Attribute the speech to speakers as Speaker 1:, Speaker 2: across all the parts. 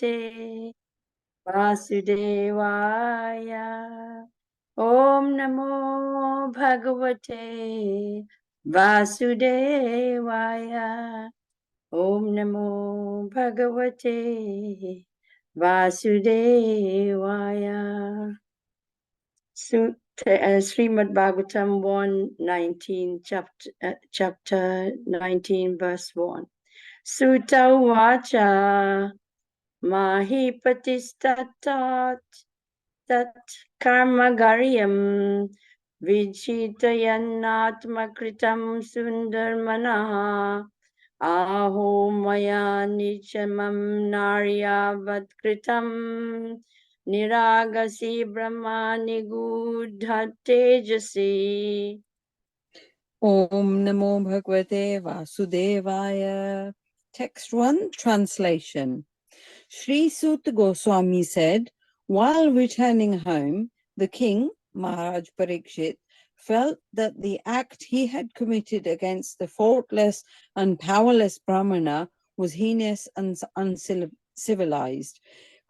Speaker 1: Bhagavate Vasudevaya. Om Namo Bhagavate Vasudevaya. Om Namo Bhagavate Vasudevaya. Srimad Bhagavatam 119, chapter 19, verse 1. Sutta Vacha Mahipatistatat Tat Karma Garyam Vichitayannatmakritam Sundarmanaha Aho Maya Nichamam Naryavat Niragasi Brahma Nigudha Tejasi.
Speaker 2: Om Namo Bhagavate Vasudevaya. Text 1, translation. Sri Sutta Goswami said, while returning home, the king, Maharaj Parikshit, felt that the act he had committed against the faultless and powerless Brahmana was heinous and uncivilized.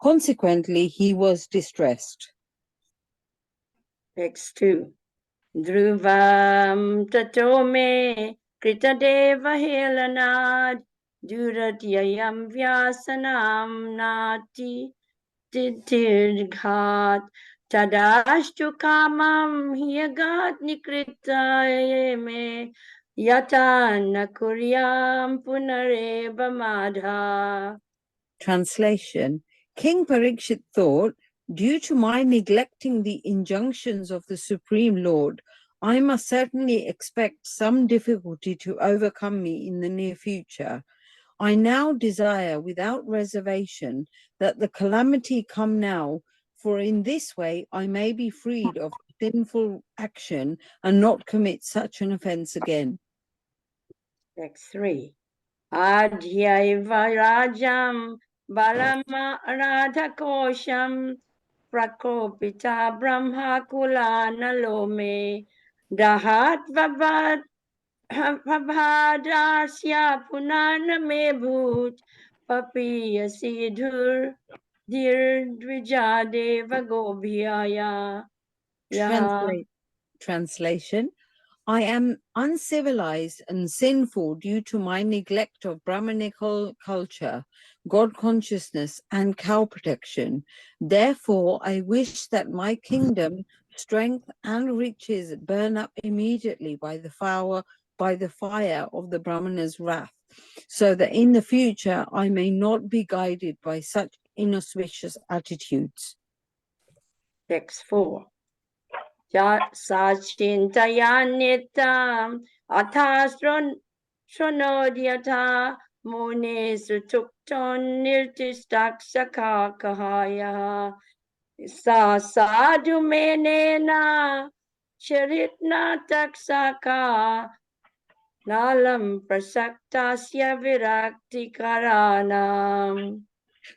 Speaker 2: Consequently, he was distressed.
Speaker 1: Text 2. Dhruvam tato me kritadeva helanad duratyayam vyasanam nati titirghat tadashtu kamam hyagat nikritaye me yata nakuryam punareva madha.
Speaker 2: Translation. King Parikshit thought, due to my neglecting the injunctions of the Supreme Lord, I must certainly expect some difficulty to overcome me in the near future. I now desire without reservation that the calamity come now, for in this way I may be freed of sinful action and not commit such an offense again.
Speaker 1: Text 3. Adhyaiva rajam balama radhakosham prakopita brahma kulanalome dahat vabhadasya punaname bhut papiya sidhur dirdvijadeva gobhyaya.
Speaker 2: Translation. I am uncivilized and sinful due to my neglect of Brahmanical culture, God consciousness, and cow protection. Therefore, I wish that my kingdom, strength, and riches burn up immediately by the fire of the Brahmana's wrath, so that in the future I may not be guided by such inauspicious attitudes.
Speaker 1: Text 4. Sachintayanitam athasron shronodyata mune sutukton nirtistakshaka kahaya sa sadhu menena charitna taksaka nalam prasaktasya virakti karanam.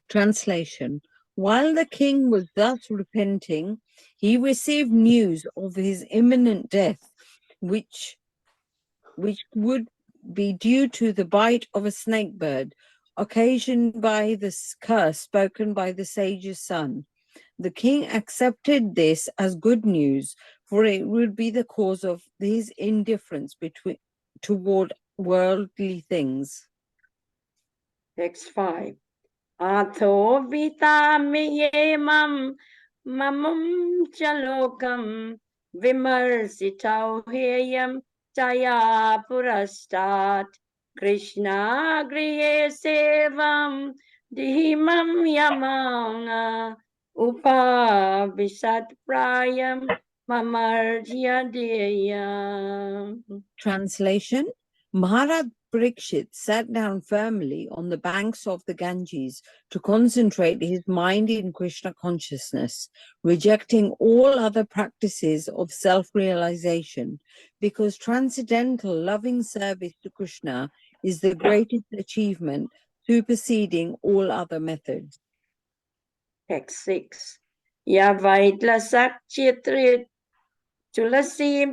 Speaker 2: Translation. While the king was thus repenting, he received news of his imminent death, which would be due to the bite of a snake bird, occasioned by the curse spoken by the sage's son. The king accepted this as good news, for it would be the cause of his indifference toward worldly things.
Speaker 1: Text 5. Atho vitamiyemam mamam chalokam vimarsitau heyam taya purastat Krishna griye sevam dihimam yamana upavisat prayam mamarjya deyam.
Speaker 2: Translation. Maharaj Parikshit sat down firmly on the banks of the Ganges to concentrate his mind in Krishna consciousness, rejecting all other practices of self-realization, because transcendental loving service to Krishna is the greatest achievement, superseding all other methods.
Speaker 1: Text 6. Yavaitla sakchitrit Tulasi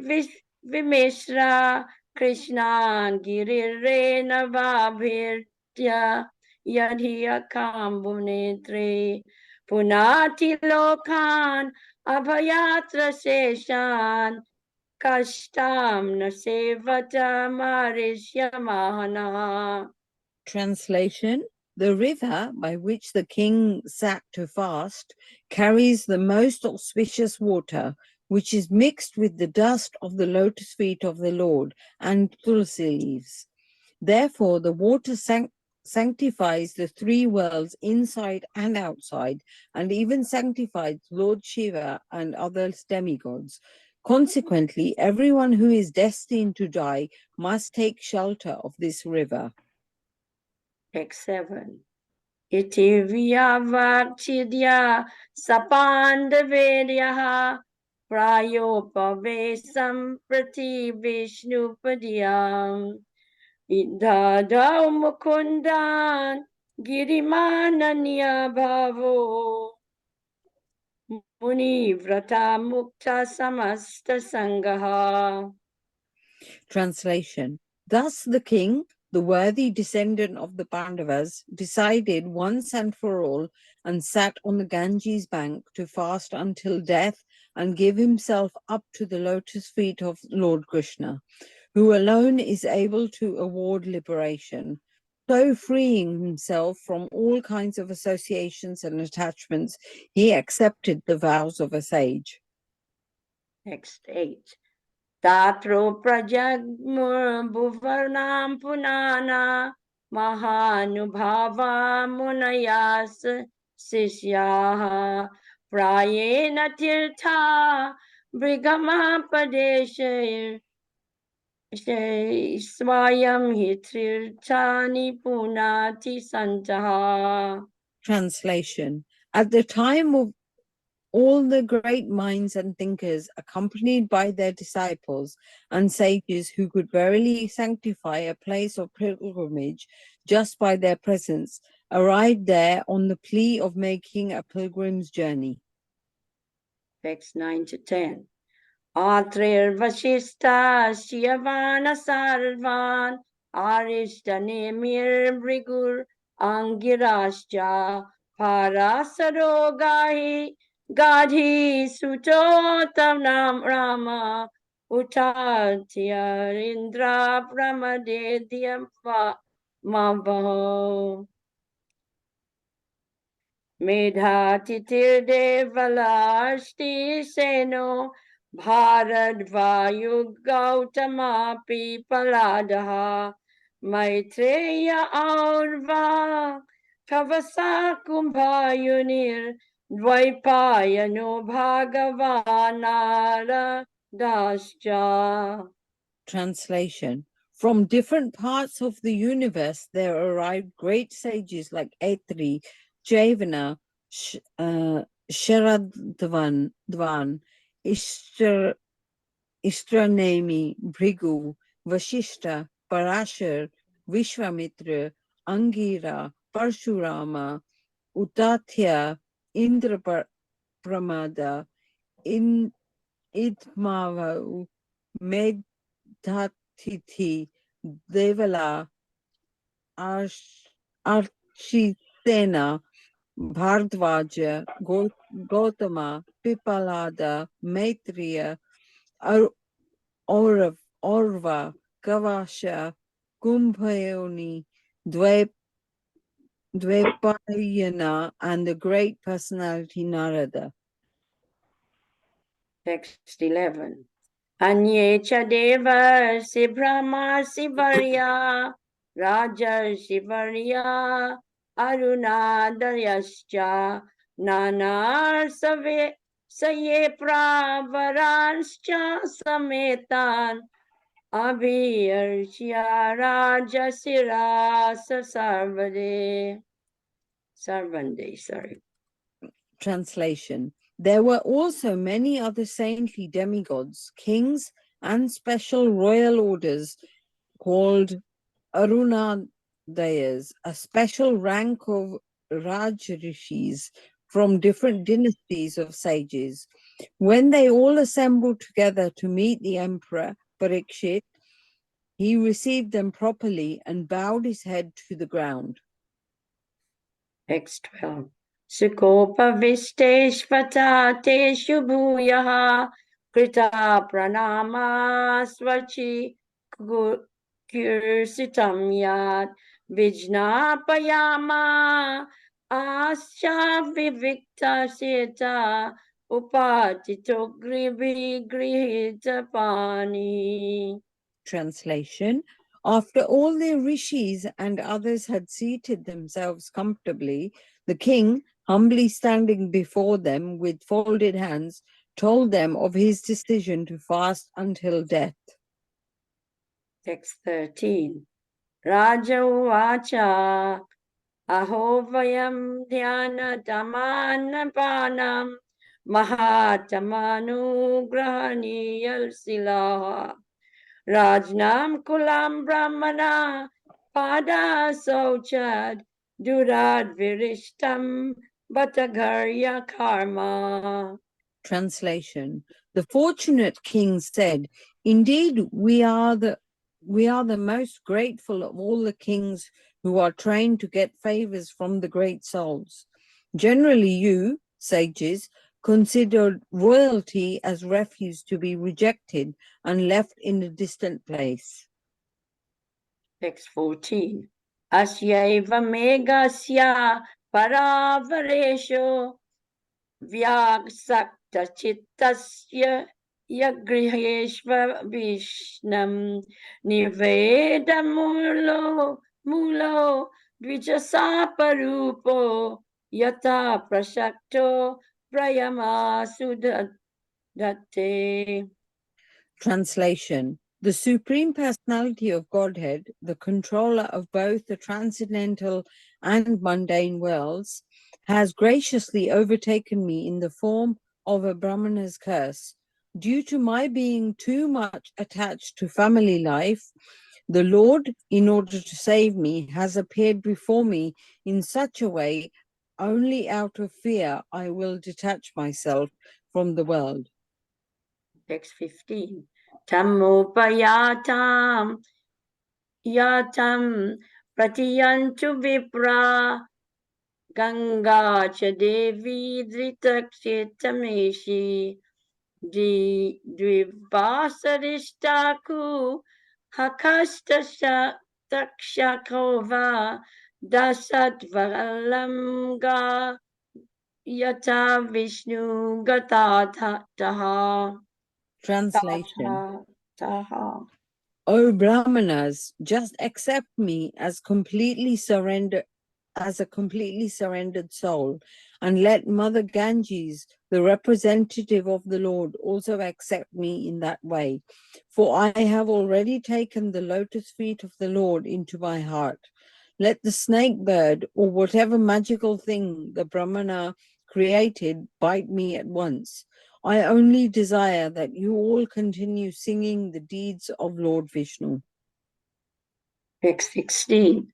Speaker 1: Vimeshra Krishna Girirena Vabhirtya yadhiyakam bhunetre punati lokan abhayatra seshan kashtam na sevata marishyamahana.
Speaker 2: Translation: the river by which the king sat to fast carries the most auspicious water, which is mixed with the dust of the lotus feet of the Lord and tulsi leaves. Therefore, the water sanctifies the three worlds inside and outside, and even sanctifies Lord Shiva and other demigods. Consequently, everyone who is destined to die must take shelter of this river.
Speaker 1: Text 7. Iti vyavachidya sapandavedyaha prayopavesam prati vishnupadiyam idadau mukundan girimananya bhavo muni vrata mukta samasta sangaha.
Speaker 2: Translation: thus the king, the worthy descendant of the Pandavas, decided once and for all and sat on the Ganges bank to fast until death and give himself up to the lotus feet of Lord Krishna, who alone is able to award liberation. So freeing himself from all kinds of associations and attachments, he accepted the vows of a sage.
Speaker 1: Text 8. Tatro prajagmur bhuvarnam punana mahanubhava munayas sisyaha prayena tirtha brigama padeshe swayam hitirthani punati santaha.
Speaker 2: Translation: at the time of all the great minds and thinkers, accompanied by their disciples and sages who could verily sanctify a place of pilgrimage just by their presence, arrived there on the plea of making a pilgrim's journey.
Speaker 1: Text 9 to 10. Atrir Vashista Shiyavana Sarvan Arishtanemir Brigur Angirascha Parasarogahi Gadhi Sutotamnam Rama Utatya Brahmadedyam Mavaho Medhatitirdevalasti Seno Bharadvayu Gautama Pipaladaha Maitreya Aurva Kavasa Kumbhayunir Dvaipayano Bhagavanara Dascha.
Speaker 2: Translation: from different parts of the universe there arrived great sages like Aitri, Javana, Sharadvan, Istranemi, Bhrigu, Vashishta, Parashar, Vishwamitra, Angira, Parshurama, Utatya, Indra Pramada, Idmava, Medhatithi, Devala, Architena, Bhardvaja, Gautama, Pipalada, Maitreya, Orva, Kavasha, Kumbhayoni, Dvaipayana, and the great personality Narada.
Speaker 1: Text 11. Anyecha deva si brahma si varya raja si varya arunadayascha nanar save saye pravaranscha sametan abhiyarchya raja sirasa sarvande, sorry.
Speaker 2: Translation: there were also many other saintly demigods, kings, and special royal orders called Arunadayas, a special rank of Rajrishis from different dynasties of sages. When they all assembled together to meet the emperor Parikshit, he received them properly and bowed his head to the ground.
Speaker 1: Text 12. Sukopa teshu bhuyaha krita pranama svachi kirsitam yat vijnapayama asya vivikta seta upatito grihita pani.
Speaker 2: Translation. After all the rishis and others had seated themselves comfortably, the king, humbly standing before them with folded hands, told them of his decision to fast until death.
Speaker 1: Text 13. Raja Uvacha Ahovayam Dhyana Damanapanam Mahatamanu Grahaniyal Silaha Rajnam Kulam Brahmana Pada Sochad Durad Virishtam Batagarya Karma.
Speaker 2: Translation. The fortunate king said, "Indeed, we are the most grateful of all the kings who are trained to get favors from the great souls. Generally, you, sages, consider royalty as refuse to be rejected and left in a distant place."
Speaker 1: Text 14. Asyaiva megasya paravaresho Vyaksakta chittasya yagriheshva vishnam mulo dvijasaparupo yata prashakto prayama sudate.
Speaker 2: Translation. The Supreme Personality of Godhead, the controller of both the transcendental and mundane worlds, has graciously overtaken me in the form of a Brahmana's curse. Due to my being too much attached to family life, the Lord, in order to save me, has appeared before me in such a way, only out of fear I will detach myself from the world.
Speaker 1: Text 15. Tamopayatam yatam pratiyantu vipra Ganga cha Devi Dhritakshetameshi Dvivasarishtaku Hakastasha Takshakova Dasatvalamga Yata Vishnu Gatataha.
Speaker 2: Translation.
Speaker 1: Taha.
Speaker 2: O Brahmanas, just accept me as a completely surrendered soul, and let Mother Ganges, the representative of the Lord, also accept me in that way. For I have already taken the lotus feet of the Lord into my heart. Let the snake bird or whatever magical thing the Brahmana created bite me at once. I only desire that you all continue singing the deeds of Lord Vishnu.
Speaker 1: Text 16.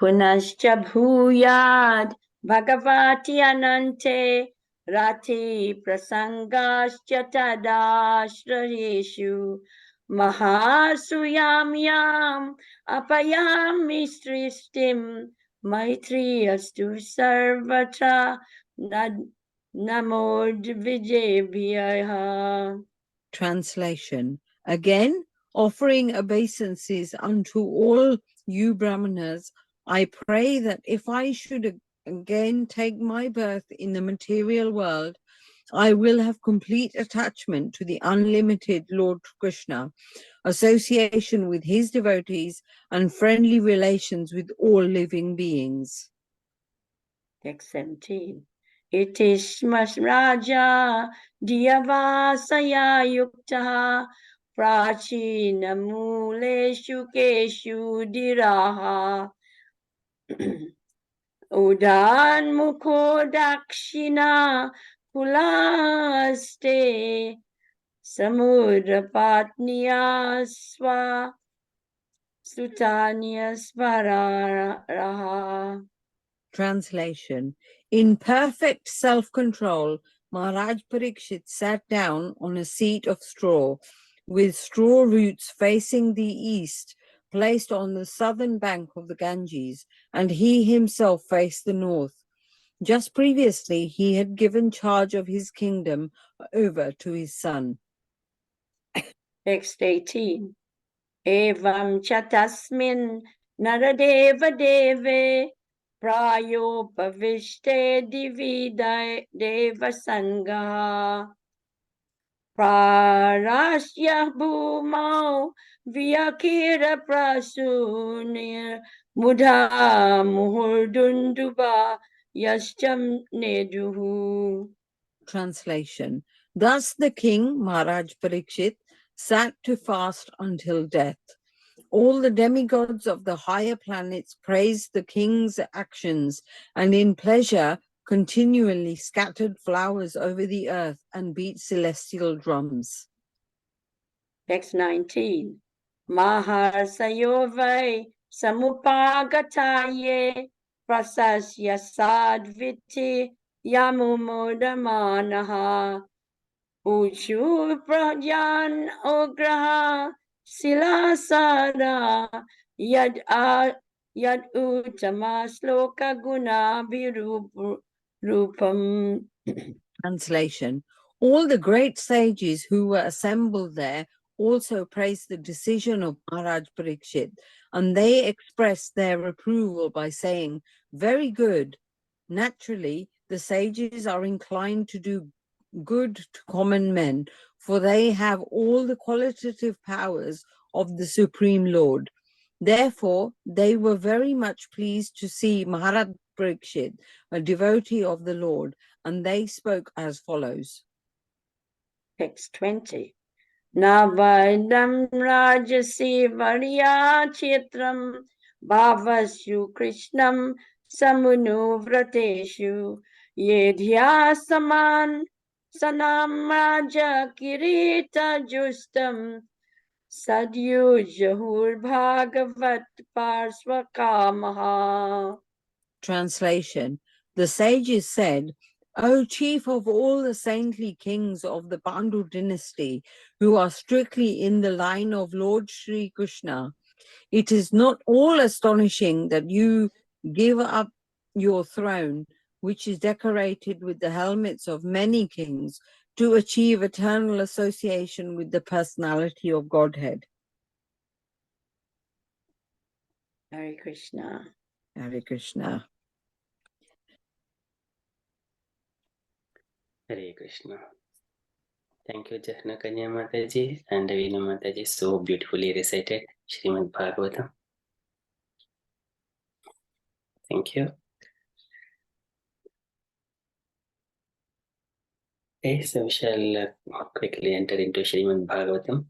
Speaker 1: Punascha bhuyad bhagavati anante rati prasangascha tadashrajeshu mahasuyam yam apayami sristim maitri astu sarvatra namod vijayabhyaha.
Speaker 2: Translation. Again, offering obeisances unto all you Brahmanas, I pray that if I should again take my birth in the material world, I will have complete attachment to the unlimited Lord Krishna, association with his devotees, and friendly relations with all living beings.
Speaker 1: Text 17. Itishmas Raja Diyavasaya Yukta Prachina Muleshu Keshu Diraha Udan Mukho Dakshina Kulaste Samudra Patniya Swa Sutanya Svararaha.
Speaker 2: Translation. In perfect self-control, Maharaj Parikshit sat down on a seat of straw, with straw roots facing the east, placed on the southern bank of the Ganges, and he himself faced the north. Just previously, he had given charge of his kingdom over to his son.
Speaker 1: Text 18. Evam chatasmin naradeva deve prayopavishte divida deva sangha prarasya bhumau vyakira prasunir mudha muhurdunduba yascham neduhu.
Speaker 2: Translation. Thus the king, Maharaj Parikshit, sat to fast until death. All the demigods of the higher planets praised the king's actions, and in pleasure continually scattered flowers over the earth and beat celestial drums.
Speaker 1: Text 19. Mahasayovai samupagataye prasasya sadviti yamumudamanaha uchu prajan ograha silasara yad uttama sloka guna rupam.
Speaker 2: Translation. All the great sages who were assembled there also praised the decision of Maharaj Parikshit, and they expressed their approval by saying, "Very good. Naturally, the sages are inclined to do good to common men, for they have all the qualitative powers of the Supreme Lord. Therefore, they were very much pleased to see Maharaj Parikshit, a devotee of the Lord, and they spoke as follows."
Speaker 1: Text 20. Navaidam rajasi varya chitram bhavasyu krishnam samunu vrateshu yedhya saman sanam raja kirita justam sadyujahur bhagavat parsvakamaha.
Speaker 2: Translation. The sages said, "O chief of all the saintly kings of the Pandu dynasty, who are strictly in the line of Lord Sri Krishna, it is not all astonishing that you give up your throne, which is decorated with the helmets of many kings, to achieve eternal association with the personality of Godhead."
Speaker 1: Hare Krishna.
Speaker 2: Hare Krishna.
Speaker 3: Hare Krishna. Thank you, Jahna Kanya Mataji and Veena Mataji. So beautifully recited Srimad Bhagavatam. Thank you. Okay, so we shall quickly enter into Srimad Bhagavatam.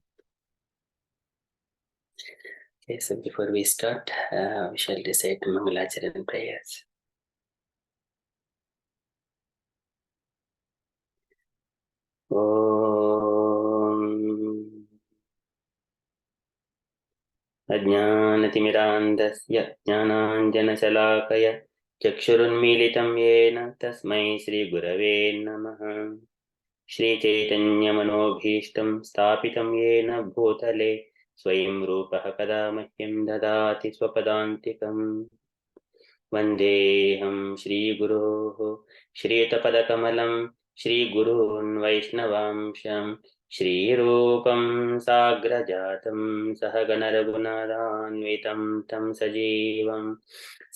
Speaker 3: Okay, so before we start, we shall recite Mangalacharan prayers. अज्ञानतिमिरान्धस्य ज्ञानाञ्जनशलाकया चक्षुरुन्मीलितं येन तस्मै श्रीगुरवे नमः। श्रीचैतन्यमनोभीष्टं स्थापितं येन भूतले स्वयं रूपः कदा मह्यं ददाति स्वपदान्तिकम्। वन्देऽहं श्रीगुरोः श्रीयुतपदकमलं श्रीगुरून् वैष्णवांशं श्रीरूपं साग्रजातं सहगणरघुनाथान्वितं तं सजीवं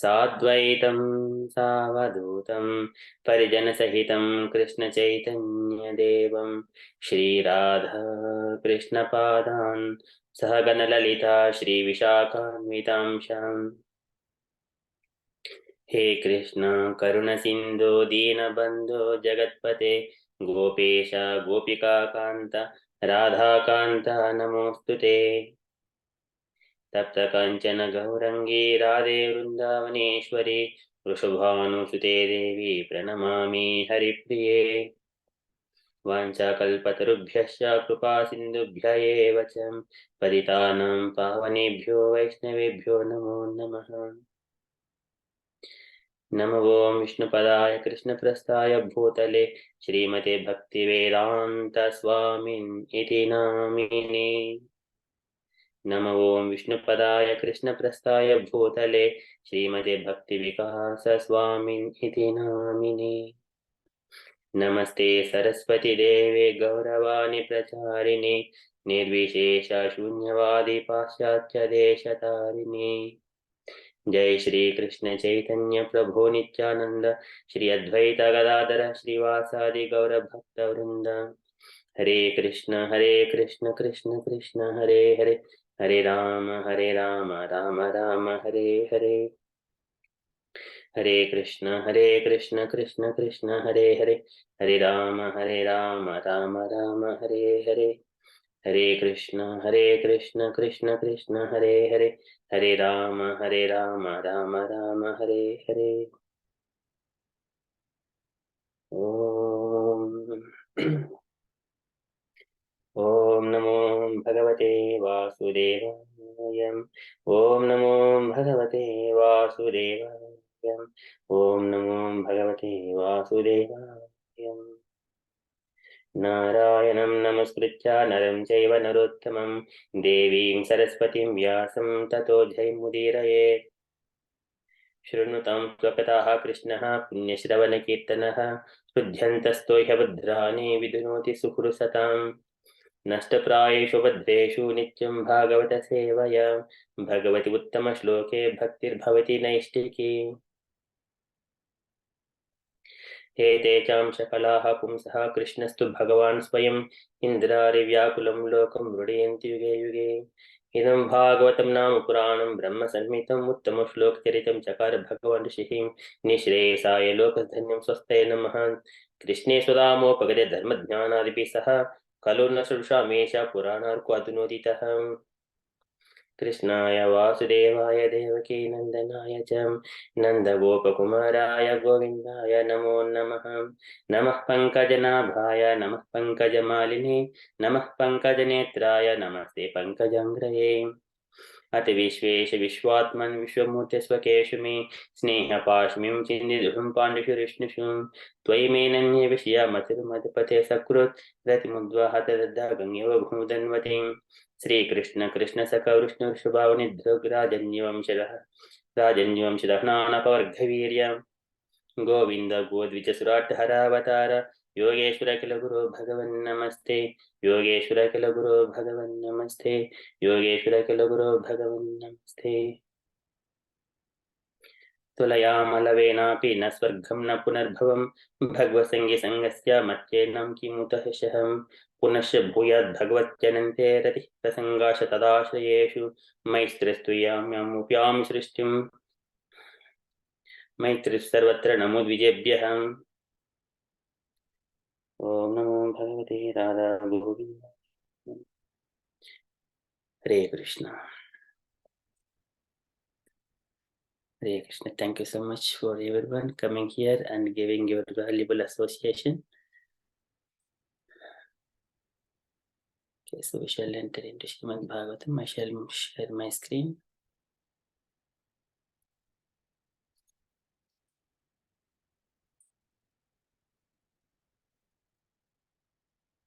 Speaker 3: साद्वैतं सावधूतं परिजनसहितं कृष्णचैतन्यदेवं श्रीराधा कृष्णपादान् सहगणललिता श्रीविशाखान्वितांशाम्। हे कृष्ण करुण सिंधु दीनबंधु जगत्पते गोपेश गोपिका कांत राधा कांत नमोस्तुते। तप्त कंचन गौरंगी राधे वृंदावनेश्वरी वृषभानुसुते देवी प्रणमामि हरिप्रिये। वाञ्छाकल्पतरुभ्यश्च कृपा सिन्धुभ्य एव च पतितानां पावनेभ्यो वैष्णवेभ्यो नमो नमः। नमो ओं विष्णुपदाय कृष्णप्रस्थाय भूतले श्रीमते भक्तिवेदान्त स्वामिन् इति नामिने। नमो ओं विष्णुपदाय कृष्णप्रस्थाय भूतले श्रीमते भक्तिविकास स्वामिनिति नामिने। नमस्ते सरस्वती देवे गौरवाणी प्रचारिणे निर्विशेष शून्यवादी पाश्चात्य देशतारिणे। जय श्री कृष्ण चैतन्य प्रभु नित्यानंद श्री अद्वैत गदाधर श्रीवासादि गौर भक्त वृंद। हरे कृष्ण कृष्ण कृष्ण हरे हरे, हरे राम राम राम हरे हरे। हरे कृष्ण कृष्ण कृष्ण हरे हरे, हरे राम राम राम हरे हरे। हरे कृष्ण कृष्ण कृष्ण हरे हरे, हरे राम राम राम हरे हरे। ओम ओम नमो भगवते वासुदेवाय। ओम नमो भगवते वासुदेवाय। ओम नमो भगवते वासुदेवाय। नारायणं नमस्कृत्य नरं चैव नरोत्तमं देवीं सरस्वतीं व्यासं ततो जयमुदीरयेत्। शृणुतां स्वकथाः कृष्णः पुण्यश्रवणकीर्तनः हृद्यन्तस्तो ह्यभद्राणि विधुनोति सुहृसताम्। नष्टप्रायेषु भद्रेषु नित्यं भागवत सेवया भगवति उत्तमश्लोके भक्तिर्भवति नैष्टिकी। एते चां सकलाः पुंसः कृष्णस्तु भगवान् स्वयम् इन्द्रारिव्याकुलं लोकं मृडयन्ति युगे युगे। इदं भागवतं नाम पुराणं ब्रह्मसंहितम् उत्तमश्लोकचरितं चकार भगवान् ऋषिः निःश्रेयसाय लोकधन्यं स्वस्ते नमः। कृष्णे सुदामोपगते धर्मज्ञानादिभिः सह खलु न सृषामेष पुराणार्को अधुनोदितः। कृष्णाय वासुदेवाय देवकी नन्दनाय च नन्दगोपकुमाराय गोविन्दाय नमो नमः। नमः पङ्कजनाभाय नमः पङ्कजमालिने नमः पङ्कजनेत्राय नमस्ते पङ्कजाङ्घ्रये। अथ विश्वेश विश्वात्मन् विश्वमूर्ते स्वकेषु मे स्नेहपाशमिं चिन्निधुं पाण्डुषु विष्णुषु त्वयि मेनन्ये विषया मतिर्मदपते सकृत् रतिमुद्वाहत गङ्गेव भूदन्वतीं। श्रीकृष्ण कृष्ण सखा विष्णु राजन्यवंशदः नानपवर्गवीर्य गोविन्द गोद्विजसुराट्टहरावतार योगेश्वर किल गुरो भगवन् नमस्ते। योगेश्वर किल गुरो भगवन् नमस्ते। योगेश्वर किल गुरो भगवन् नमस्ते। तुलयामलवेनापि न स्वर्गं न पुनर्भवं भगवसङ्गीसङ्गस्य मत्येनं किमुतः शहं। पुनश्च भूयाद् भगवत्यनन्ते रतिः प्रसङ्गाश तदाश्रयेषु मैस्त्रिस्तुयाम्यमुप्यां सृष्टिं मैत्रिः सर्वत्र नमो द्विजेभ्यः। ओम नमो भगवते राधा गोविंद। हरे Krishna. Hare Krishna. Thank you so much for everyone coming here and giving your valuable association. Okay, so we shall enter into Srimad Bhagavatam. I shall share my screen.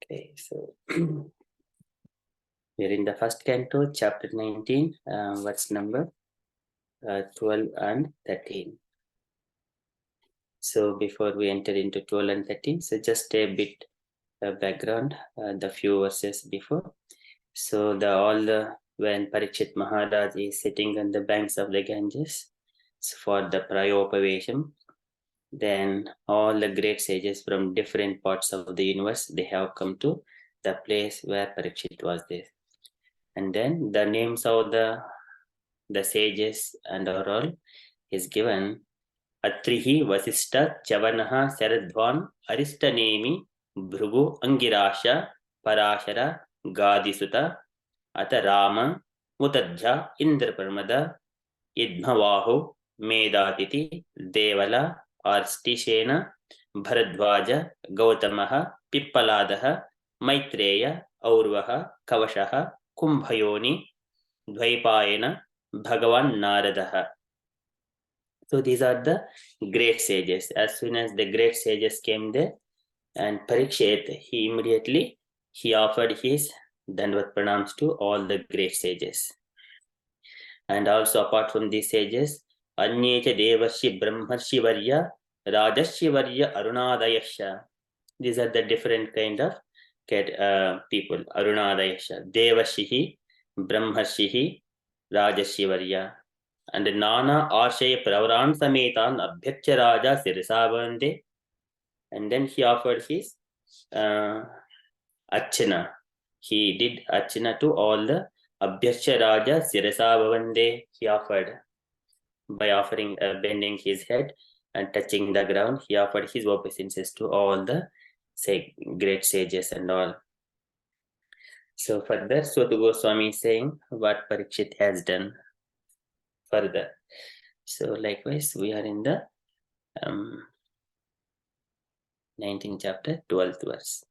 Speaker 3: Okay, so we are in the first canto, chapter 19, verse number 12 and 13. So before we enter into 12 and 13, so just a bit background, the few verses before. So when Parikshit Maharaj is sitting on the banks of the Ganges for the Prayopavesham, then all the great sages from different parts of the universe, they have come to the place where Parikshit was there. And then the names of the sages and all is given. Atrihi Vasista Chavanaha Saradvan Aristanemi Bhrugu Angirasha Parashara Gadisuta Ata Rama Mutadja Indraparmada Idhmavahu Medatiti Devala Arstishena Bharadvaja Gautamaha Pippaladaha Maitreya Aurvaha Kavashaha Kumbhayoni Dvaipayana Bhagavan Naradaha. So these are the great sages. As soon as the great sages came there, and Parikshit, he immediately offered his Dandavat pranams to all the great sages. And also apart from these sages, Anyecha Devashi Brahmarshi Varya, Rajashi Varya Arunadayasha. These are the different kind of people. Arunadayasha, Devashihi, Brahmarshihi, Rajashi Varya. And Nana Ashaya Pravaran Sametan Abhyacha Raja Sirisavande. And then he offered his Archana. He did Archana to all the Abhyacha Raja Sirisavande. He offered by offering bending his head and touching the ground. He offered his obeisances to all the great sages and all. So further, Suta Goswami is saying what Parikshit has done further. So likewise, we are in the 19th chapter, 12th verse.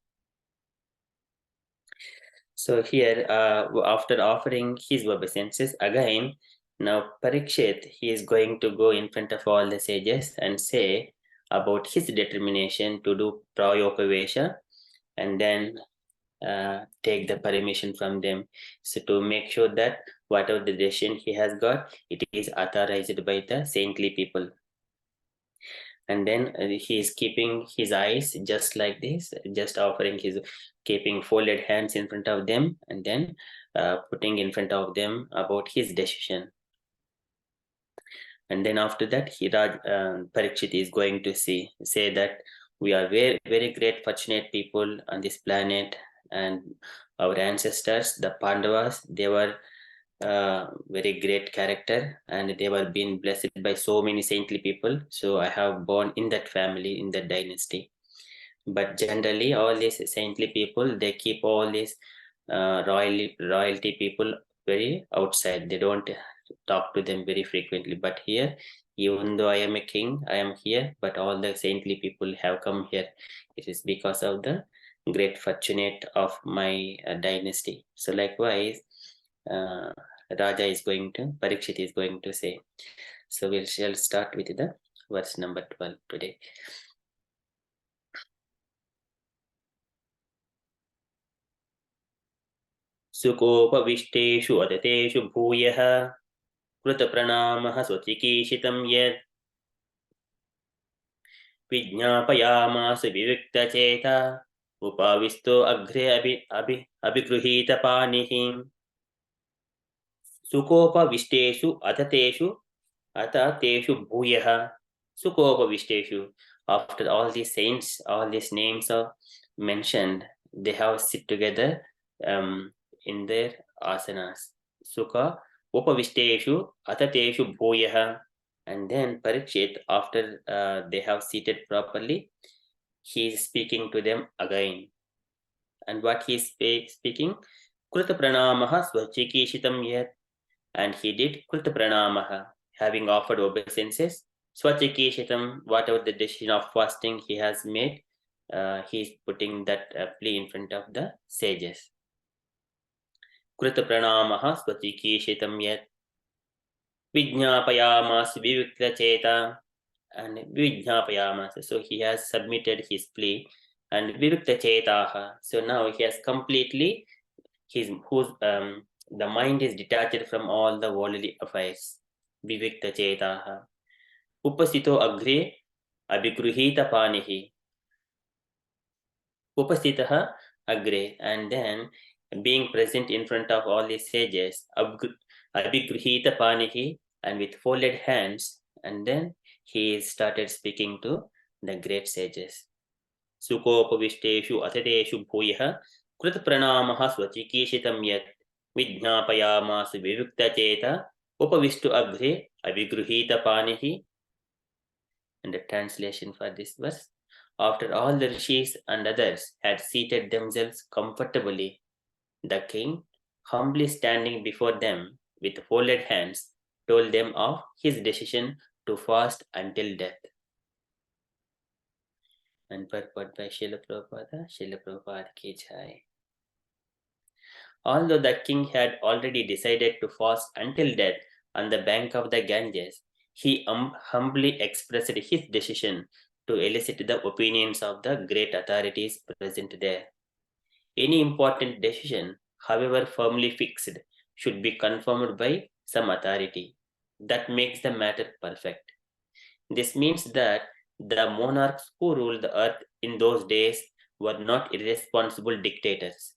Speaker 3: So here, after offering his obeisances, again, now Parikshit, he is going to go in front of all the sages and say about his determination to do prayopavesha and then take the permission from them. So to make sure that whatever the decision he has got, it is authorized by the saintly people. And then he is keeping his eyes just like this, just offering his, keeping folded hands in front of them, and then putting in front of them about his decision. And then after that, Parikshit is going to say that we are very, very great, fortunate people on this planet, and our ancestors, the Pandavas, they were very great character, and they were being blessed by so many saintly people. So I have born in that family, in that dynasty. But generally, all these saintly people, they keep all these royalty people very outside. They don't talk to them very frequently. But here, even though I am a king, I am here, but all the saintly people have come here. It is because of the great fortunate of my dynasty. So likewise, Raja is going to, Parikshit is going to say. So we shall start with the verse number 12 today. Sukopavishteshu adateshu bhuyah krita pranamah swachikishitam yad vijñāpayāmāsa vivikta cheta upavisto agre abhigruhita pānihi. Sukopavishteshu adateshu bhuyah. Sukopavishteshu. After all these saints, all these names are mentioned, they have sit together in their asanas. Sukha upavishteshu atateshu bhuyah. And then Parikshit, after they have seated properly, he is speaking to them again. And what he is speaking? Krita pranamaha swachikishitam yat. And he did krita pranamaha, having offered obeisances. Swachikishitam, whatever the decision of fasting he has made, he is putting that plea in front of the sages. Krita pranamaha swachikishitam yat. Vijñāpayāmāsa vivikta cheta. And vijñāpayāmāsa. So he has submitted his plea. And vivikta chetaha. So now he has completely, the mind is detached from all the worldly affairs. Vivikta chetaha. Upasito agre abhigruhita panihi. Upasitaha agre. And then being present in front of all these sages, abhigruhita panihi, and with folded hands, and then he started speaking to the great sages. Sukopavishteshu atateshu bhuyah krita pranamaha swachikishitam yat vijñāpayāmāsa vivikta cheta upavistu agre abhigruhita panihi. And the translation for this verse: after all the rishis and others had seated themselves comfortably, the king, humbly standing before them with folded hands, told them of his decision to fast until death. And purport by Srila Prabhupada ki jai. Although the king had already decided to fast until death on the bank of the Ganges, he humbly expressed his decision to elicit the opinions of the great authorities present there. Any important decision however firmly fixed, should be confirmed by some authority. That makes the matter perfect. This means that the monarchs who ruled the earth in those days were not irresponsible dictators.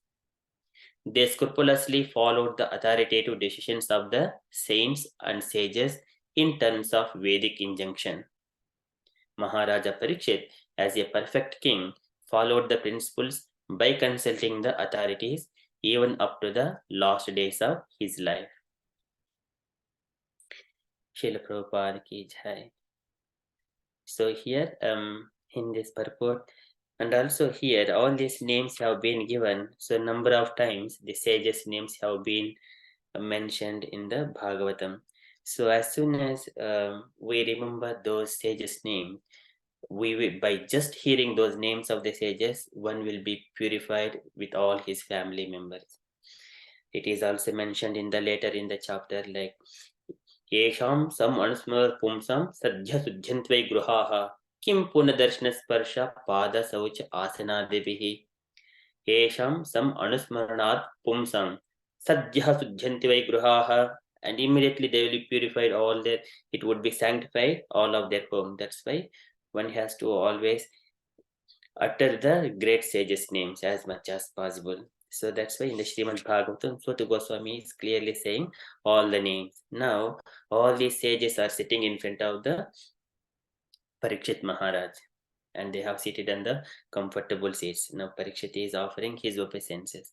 Speaker 3: They scrupulously followed the authoritative decisions of the saints and sages in terms of Vedic injunction. Maharaja Parikshit, as a perfect king, followed the principles by consulting the authorities even up to the last days of his life. Srila Prabhupada ki jai. So here in this purport, and also here all these names have been given. So number of times the sages' names have been mentioned in the Bhagavatam. So as soon as we remember those sages' names, we will, by just hearing those names of the sages, one will be purified with all his family members. It is also mentioned in the later in the chapter, like येषां सम अनुस्मर पुंसां सद्य सुध्यन्त्वै गृहाः किं पुनर्दर्शनस्पर्श पादशौच आसनादिभिः येषां सम अनुस्मरणात् पुंसां सद्यः सुध्यन्ति वै गृहाः, and immediately they will be purified, all their, it would be sanctified, all of their home. That's why one has to always utter the great sages' names as much as possible. So that's why in the Srimad Bhagavatam, Suta Goswami is clearly saying all the names. Now, all these sages are sitting in front of the Parikshit Maharaj, and they have seated on the comfortable seats. Now, Parikshit is offering his obeisances.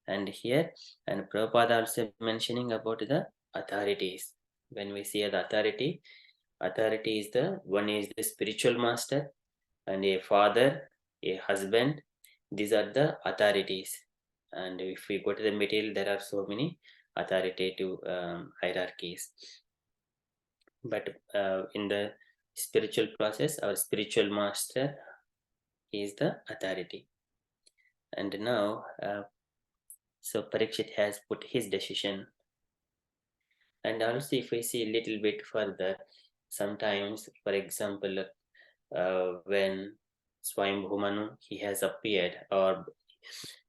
Speaker 3: And here, and Prabhupada also mentioning about the authorities. When we see the authority is the one is the spiritual master, and a father, a husband. These are the authorities. And if we go to the material, there are so many authoritative hierarchies. But in the spiritual process, our spiritual master is the authority. And now, so Parikshit has put his decision. And also, if we see a little bit further, sometimes, for example, when Swayambhu Manu, he has appeared, or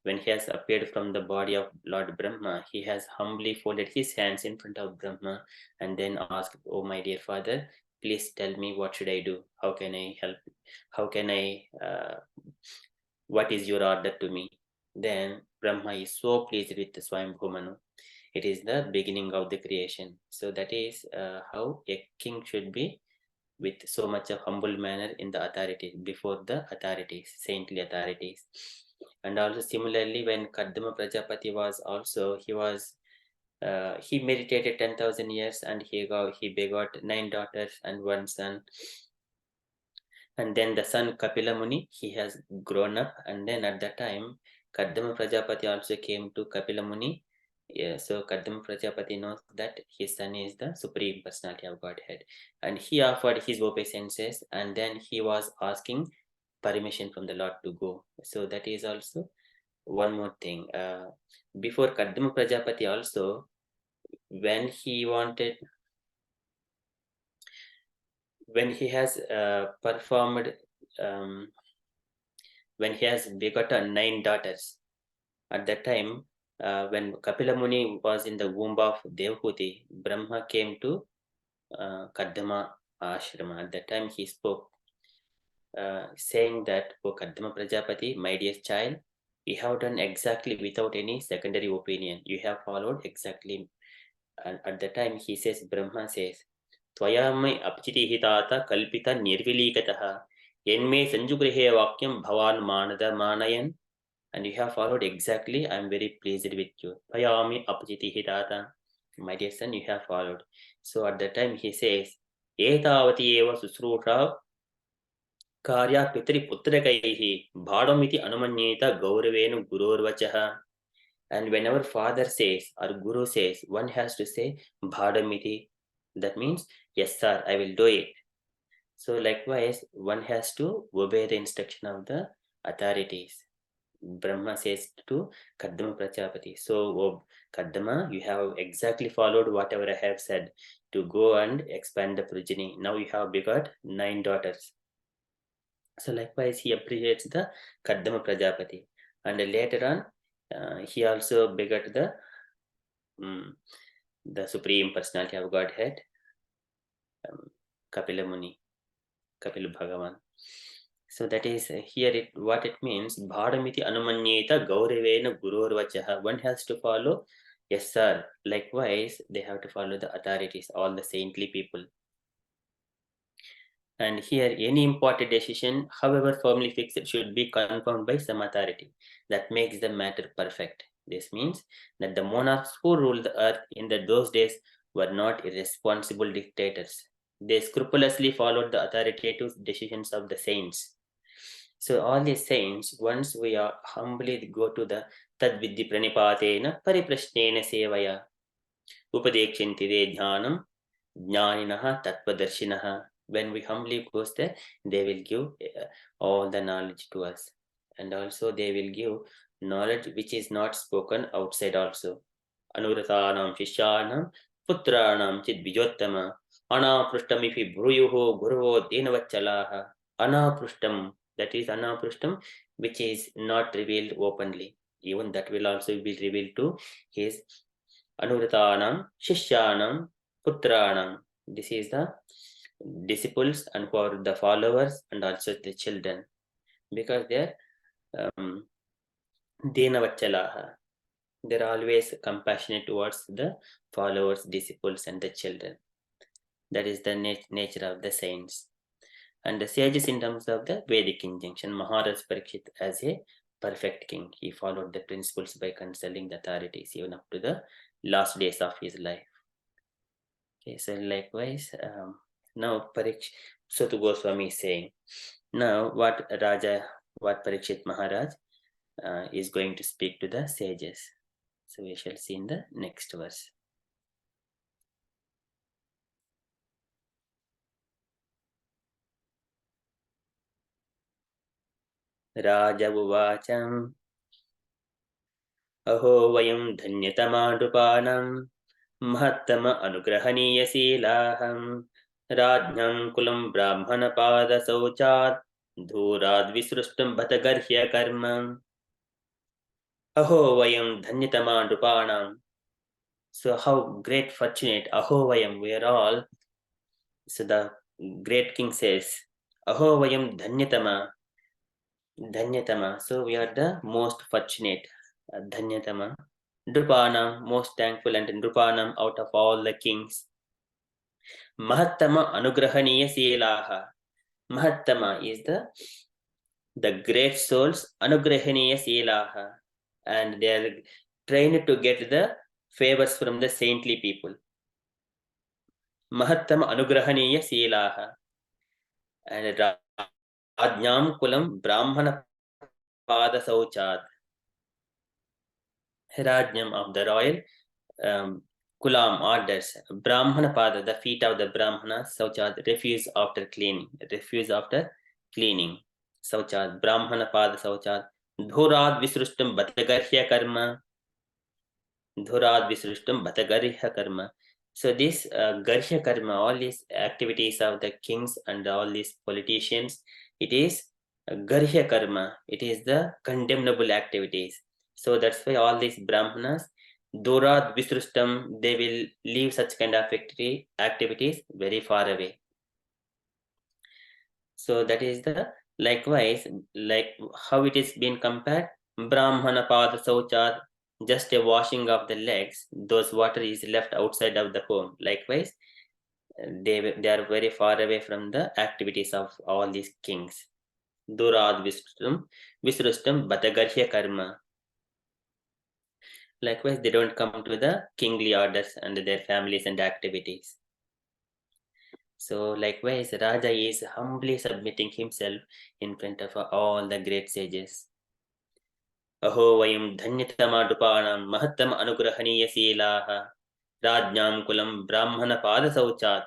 Speaker 3: when he has appeared from the body of Lord Brahma, he has humbly folded his hands in front of Brahma and then asked, "Oh, my dear father, please tell me, what should I do? How can I help? How can I, what is your order to me?" Then Brahma is so pleased with the Swayambhu Manu. It is the beginning of the creation. So that is how a king should be, with so much of humble manner in the authority, before the authorities, saintly authorities. And also similarly, when Kardama Prajapati was also, he meditated 10,000 years, and he begot 9 daughters and 1 son. And then the son Kapila Muni, he has grown up, and then at that time Kardama Prajapati also came to Kapila Muni. Yeah, so Kardama Prajapati knows that his son is the Supreme Personality of Godhead, and he offered his obeisances, and then he was asking permission from the Lord to go. So that is also one more thing. Before Kardama Prajapati also, when he has performed, when he has begotten 9 daughters, at that time, when Kapila Muni was in the womb of Devhuti, Brahma came to Kardama Ashrama. At that time, he spoke, saying that, "O Kardama Prajapati, my dear child, you have done exactly without any secondary opinion. You have followed exactly." And at the time, he says, Brahma says, "Tvayamai apchiti hitata kalpita nirvilikataha yenme sanjugrihe vakyam bhavan manada manayan." And you have followed exactly. I am very pleased with you. Tvayami apchiti hitata. My dear son, you have followed. So at the time, he says, "Etavati eva susrusha कार्या पितृपुत्रकैः भाडमिति अनुमन्येत गौरवेन गुरोर्वचः." And whenever father says or guru says, one has to say bhadamiti. That means, "Yes, sir, I will do it." So likewise, one has to obey the instruction of the authorities. Brahma says to Kardama Prajapati, "So, oh, Kardama, you have exactly followed whatever I have said, to go and expand the progeny. Now you have begot 9 daughters." So likewise, he appreciates the Kardama Prajapati. And later on, He also begot the Supreme Personality of Godhead, Kapila Muni, Kapila Bhagavan. So that is here what it means. Bhadamiti anumanyeta gaurivena gururvachaha. One has to follow. Yes, sir. Likewise, they have to follow the authorities, all the saintly people. And here, any important decision, however firmly fixed, should be confirmed by some authority. That makes the matter perfect. This means that the monarchs who ruled the earth in those days were not irresponsible dictators. They scrupulously followed the authoritative decisions of the saints. So all these saints, once we are humbly go to the Tad Vidhi Pranipatena Pariprashnena Sevaya Upadekshintide Jnanam Jnaninaha Tattvadarshinaha. When we humbly goes there, they will give all the knowledge to us. And also they will give knowledge which is not spoken outside also. Anuratanam Shishyanam Putranam Chid Bijottama Anapruštamifi Bruyuho Guruvo Dinavachalaha. Anaprustam, that is Anaprustam, which is not revealed openly. Even that will also be revealed to his Anuratanam Shishyanam Putranam. This is the disciples and for the followers and also the children, because they are Dinavachalaha. They're always compassionate towards the followers, disciples, and the children. That is the nature of the saints. And the sages in terms of the Vedic injunction, Maharaj Parikshit as a perfect king. He followed the principles by consulting the authorities even up to the last days of his life. Okay, so likewise, now Satu Goswami is saying, now what Parikshit Maharaj is going to speak to the sages. So we shall see in the next verse. Raja Uvacham Aho Vayam Dhanyatama Drupanam Mahattama Anugrahaniya Silaham Rajnam Kulam Brahmana Pada Sauchat Dhurad Visrustam Bhatagarhya Karmam Aho Vayam Dhanyatama Drupanam. So how great fortunate, Aho Vayam, we are all. So the great king says, Aho Vayam Dhanyatama. Dhanyatama. So we are the most fortunate. Dhanyatama. Drupanam, most thankful, and Drupanam out of all the kings. Mahattama Anugrahaniya Silaha. Mahattama is the great souls, Anugrahaniya Silaha. And they are trained to get the favors from the saintly people. Mahattama Anugrahaniya Silaha. And Rajnam Kulam Brahmana Pada Sauchat. Rajnam of the royal Kulam orders. Brahmana Pada, the feet of the Brahmana, Sauchat, refuse after cleaning. Sauchat, Brahmana Pada Sauchat. Dhurad Visrustam Bhatagarhya Karma. Dhurad Visrustam Bhatagarhya Karma. So this Garhya Karma, all these activities of the kings and all these politicians, it is Garhya Karma. It is the condemnable activities. So that's why all these Brahmanas, Dhurad Visrustam, they will leave such kind of activities very far away. So that is the likewise, like how it is being compared. Brahmana Pada Sauchat, just a washing of the legs, those water is left outside of the home. Likewise, they are very far away from the activities of all these kings. Dhurad Visrustam Bhatagarhya Karma. Likewise, they don't come to the kingly orders and their families and activities. So likewise, Raja is humbly submitting himself in front of all the great sages. Aho Vayam Dhanyatama Drupanam Mahattam Anugrahaniya Silaha Rajnam Kulam Brahmana Pada Sauchat.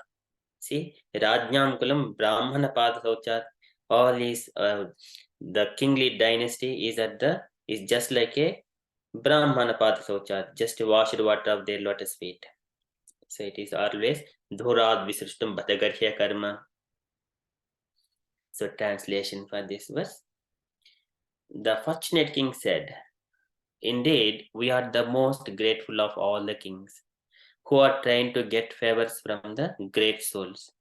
Speaker 3: See, Rajnam Kulam Brahmana Pada Sauchat. All is the kingly dynasty is just like a Brahmana Pada Sauchat, just washed water of their lotus feet. So it is always Dhurad Visrustam Bhatagarhya Karma. So translation for this verse. The fortunate king said, Indeed, we are the most grateful of all the kings, who are trying to get favors from the great souls.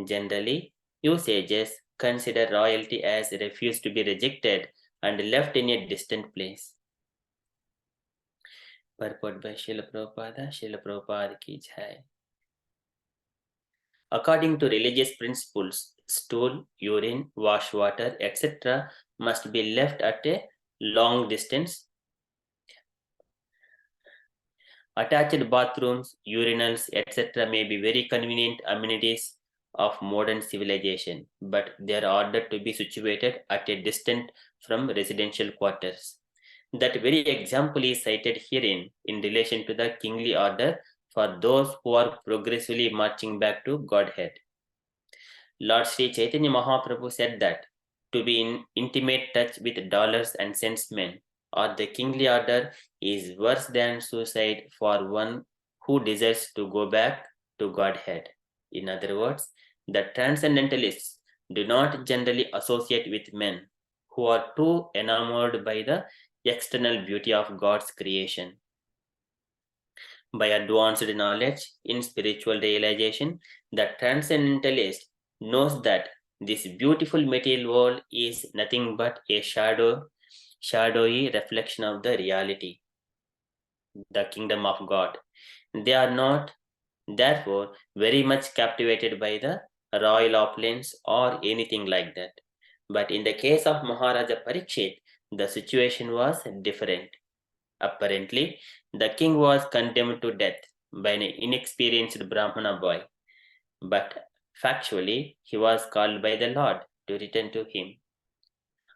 Speaker 3: Generally, you sages consider royalty as refused to be rejected and left in a distant place. Purport by Srila Prabhupada ki jai. According to religious principles, stool, urine, wash water, etc. must be left at a long distance. Attached bathrooms, urinals, etc. may be very convenient amenities of modern civilization, but they are ordered to be situated at a distance from residential quarters. That very example is cited herein in relation to the kingly order for those who are progressively marching back to Godhead. Lord Sri Chaitanya Mahaprabhu said that to be in intimate touch with dollars and cents men or the kingly order is worse than suicide for one who desires to go back to Godhead. In other words, the transcendentalists do not generally associate with men who are too enamored by the external beauty of God's creation. By advanced knowledge in spiritual realization, the transcendentalist knows that this beautiful material world is nothing but a shadowy reflection of the reality, the kingdom of God. They are not, therefore, very much captivated by the royal opulence or anything like that. But in the case of Maharaja Parikshit, the situation was different. Apparently, the king was condemned to death by an inexperienced Brahmana boy, but factually, he was called by the Lord to return to him.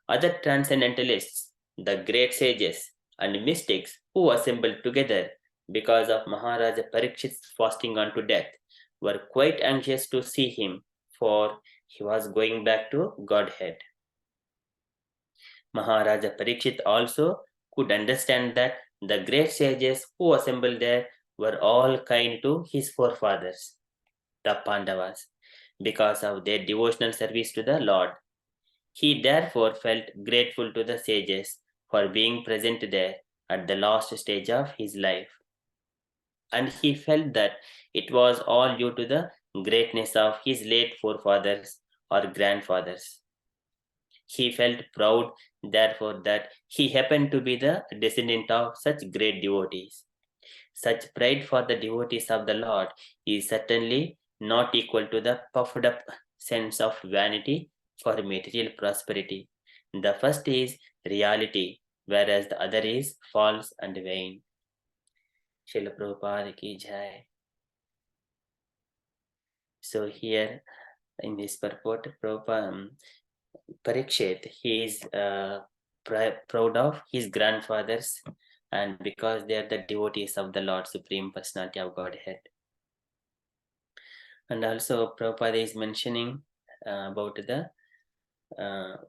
Speaker 3: Other transcendentalists, the great sages and mystics who assembled together because of Maharaja Parikshit's fasting unto death, were quite anxious to see him, for he was going back to Godhead. Maharaja Parikshit also could understand that the great sages who assembled there were all kind to his forefathers, the Pandavas, because of their devotional service to the Lord. He therefore felt grateful to the sages for being present there at the last stage of his life. And he felt that it was all due to the greatness of his late forefathers or grandfathers. He felt proud, therefore, that he happened to be the descendant of such great devotees. Such pride for the devotees of the Lord is certainly not equal to the puffed up sense of vanity for material prosperity. The first is reality, whereas the other is false and vain. Srila Prabhupada ki jai. So here in this purport, Parikshit, he is proud of his grandfathers, and because they are the devotees of the Lord Supreme Personality of Godhead. And also Prabhupada is mentioning about the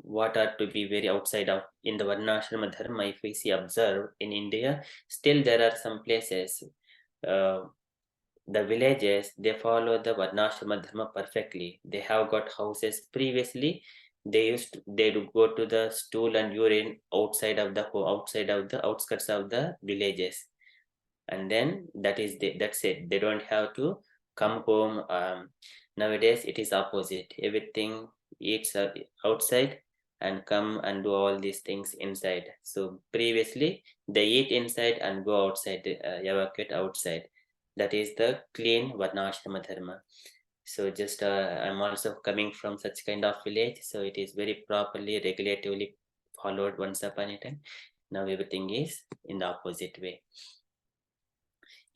Speaker 3: what are to be very outside of in the Varnashrama Dharma. If we see observe in India, still there are some places, the villages, they follow the Varnashrama Dharma perfectly. They have got houses. Previously they do go to the stool and urine outside of the outskirts of the villages, and then that's it. They don't have to come home. Nowadays it is opposite. Everything eats outside and come and do all these things inside. So previously they eat inside and go outside, evacuate outside. That is the clean Varnashrama Dharma. So just I'm also coming from such kind of village, so it is very properly regulatively followed once upon a time. Now everything is in the opposite way.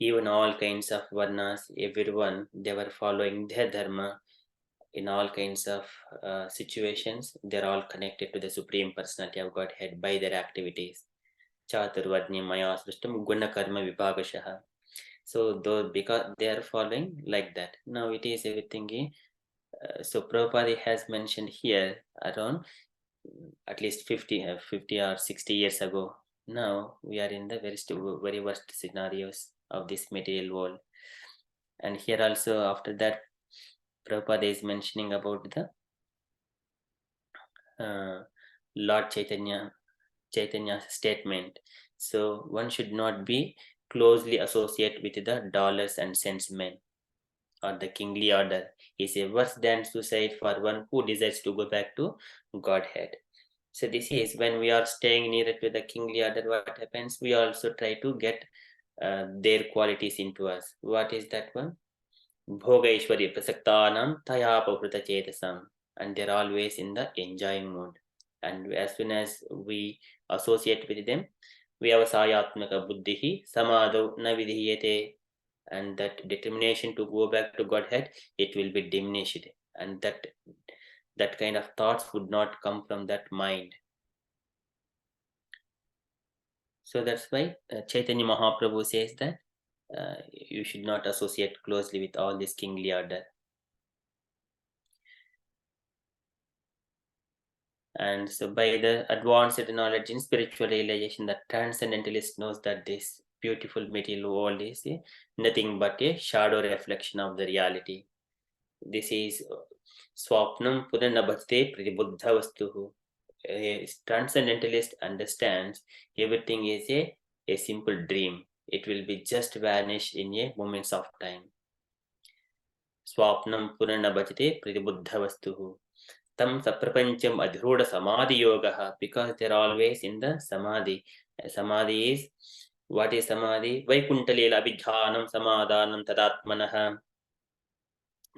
Speaker 3: Even all kinds of varnas, everyone, they were following their dharma in all kinds of situations. They're all connected to the Supreme Personality of Godhead by their activities. Chaturvarni Maya Srishtam Guna Karma Vibhagashaha. So those, because they are following like that. Now it is everything. So Prabhupada has mentioned here around at least 50 or 60 years ago. Now we are in the very worst scenarios of this material world. And here also after that, Prabhupada is mentioning about the Lord Chaitanya's statement So one should not be closely associated with the dollars and cents men or the kingly order. Is a worse than suicide for one who decides to go back to Godhead. So this is when we are staying nearer to the kingly order, what happens? We also try to get their qualities into us. What is that one? Bhogaishwari prasaktanam tayapavruta chetasam. And they're always in the enjoying mood. And as soon as we associate with them, we have a sayatmaka buddhihi samadho na vidhiyate. And that determination to go back to Godhead, it will be diminished. And that kind of thoughts would not come from that mind. So that's why Chaitanya Mahaprabhu says that you should not associate closely with all this kingly order. And so by the advanced knowledge in spiritual realization, the transcendentalist knows that this beautiful material world is nothing but a shadow reflection of the reality. This is swapnam puranabhate pratibuddha vastuhu. A transcendentalist understands everything is a simple dream. It will be just vanish in a moments of time. Swapnam puranabhate pratibuddha vastuhu. Tam saprapancham adhruda samadhi yoga, because they're always in the samadhi. Samadhi is, what is samadhi? Vaikuntalela abhidhanam samadhanam tadatmanaha.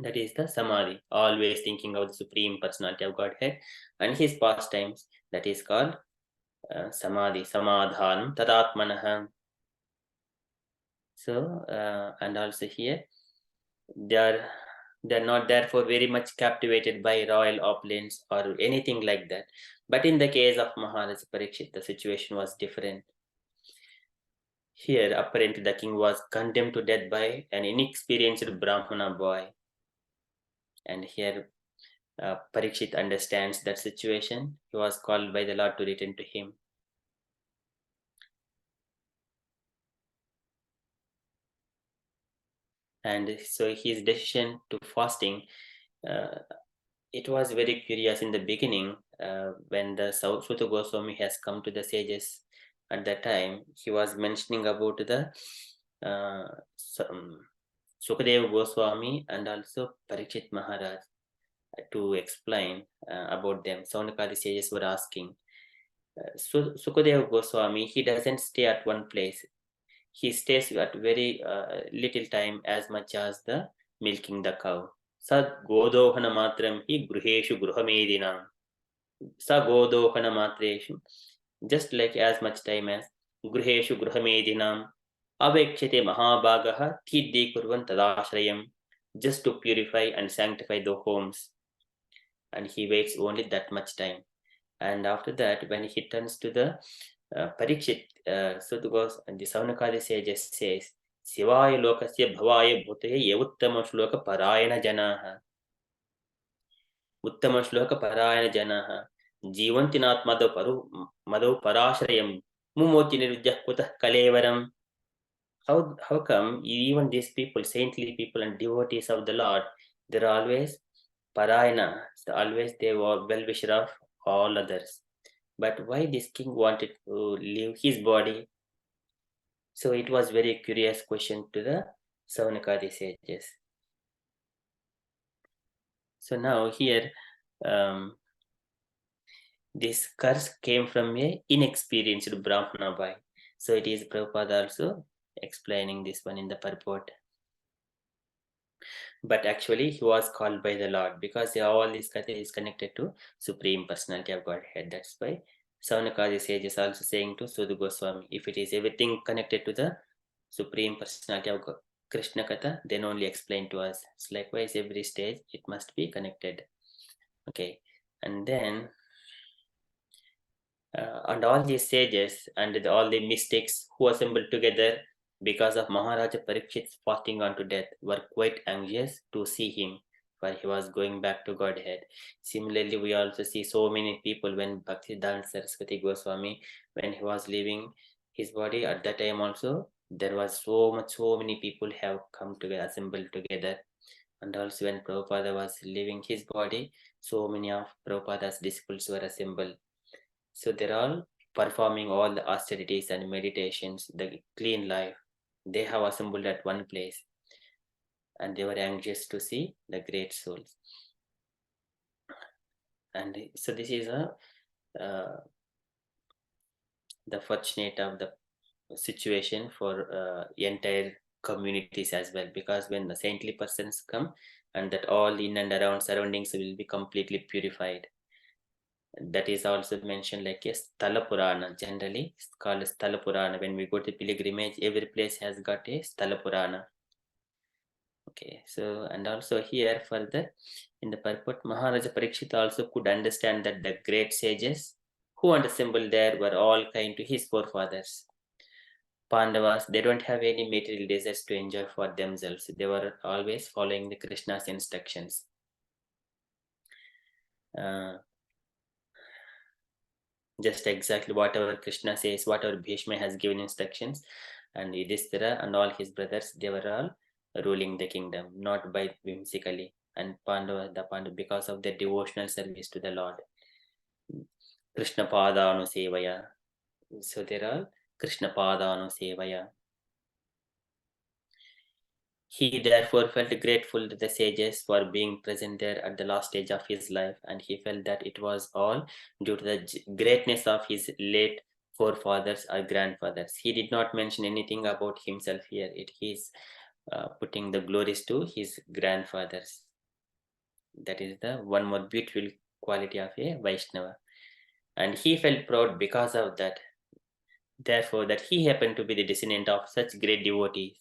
Speaker 3: That is the samadhi, always thinking of the Supreme Personality of Godhead and his pastimes. That is called samadhi, samadhanam tadatmanaha. So, and also here, they're not therefore very much captivated by royal opulence or anything like that. But in the case of Maharaj Parikshit, the situation was different. Here, apparently the king was condemned to death by an inexperienced Brahmana boy. And here, Parikshit understands that situation. He was called by the Lord to return to him. And so his decision to fasting, it was very curious in the beginning when the Suta Goswami has come to the sages at that time. He was mentioning about the Sukadeva Goswami and also Parikshit Maharaj to explain about them. Saunakadi sages were asking. So Sukadeva Goswami, he doesn't stay at one place. He stays at very little time as much as the milking the cow. Sad godohana matram hi gruheshu gruhamedinam. Sa godohana matreshu, just like as much time as gruheshu gruhamedinam. Avekshate mahabhagaha tiddi kurvan tadashrayam, just to purify and sanctify the homes. And he waits only that much time. And after that, when he turns to the Parikshit, so the Saunakadi sages says, Sivaya lokasya bhavaya bhutaya ye uttama shloka parayana janaha. Uttama shloka parayana janaha. Jivantinat madhav parashrayam mumoti nirujjah kutah kalevaram. How come even these people, saintly people and devotees of the Lord, they're always parayana, so always they were well-wisher of all others. But why this king wanted to leave his body? So it was very curious question to the Saunakadi sages. So now here, this curse came from a inexperienced Brahmana boy. So it is Prabhupada also explaining this one in the purport. But actually he was called by the Lord because all this is connected to Supreme Personality of Godhead. That's why Saunakadi sage is also saying to Suda Goswami, if it is everything connected to the Supreme Personality of Krishna Katha, then only explain to us. So likewise, every stage it must be connected. Okay, and then and all these sages and all the mystics who assembled together because of Maharaja Parikshit's fasting unto death were quite anxious to see him, for he was going back to Godhead. Similarly, we also see so many people when Bhaktisiddhanta Saraswati Goswami, when he was leaving his body, at that time also, there was so many people have come together, assembled together. And also when Prabhupada was leaving his body, so many of Prabhupada's disciples were assembled. So they're all performing all the austerities and meditations, the clean life, they have assembled at one place, and they were anxious to see the great souls. And so this is the fortunate of the situation for entire communities as well, because when the saintly persons come, and that all in and around surroundings will be completely purified. That is also mentioned like a Sthala Purana. Generally, it's called Sthala Purana. When we go to pilgrimage, every place has got a Sthala Purana. Okay, so and also here further in the purport, Maharaja Parikshit also could understand that the great sages who were assembled there were all kind to his forefathers. Pandavas, they don't have any material desires to enjoy for themselves. They were always following the Krishna's instructions. Just exactly whatever Krishna says, whatever Bhishma has given instructions, and Yudhishthira and all his brothers, they were all ruling the kingdom, not by whimsically. And Pandava, because of their devotional service to the Lord. Krishna Pada Anusevaya. So they're all Krishna Pada Anusevaya. He therefore felt grateful to the sages for being present there at the last stage of his life, and he felt that it was all due to the greatness of his late forefathers or grandfathers. He did not mention anything about himself here. He is putting the glories to his grandfathers. That is the one more beautiful quality of a Vaishnava. And he felt proud because of that. Therefore, that he happened to be the descendant of such great devotees.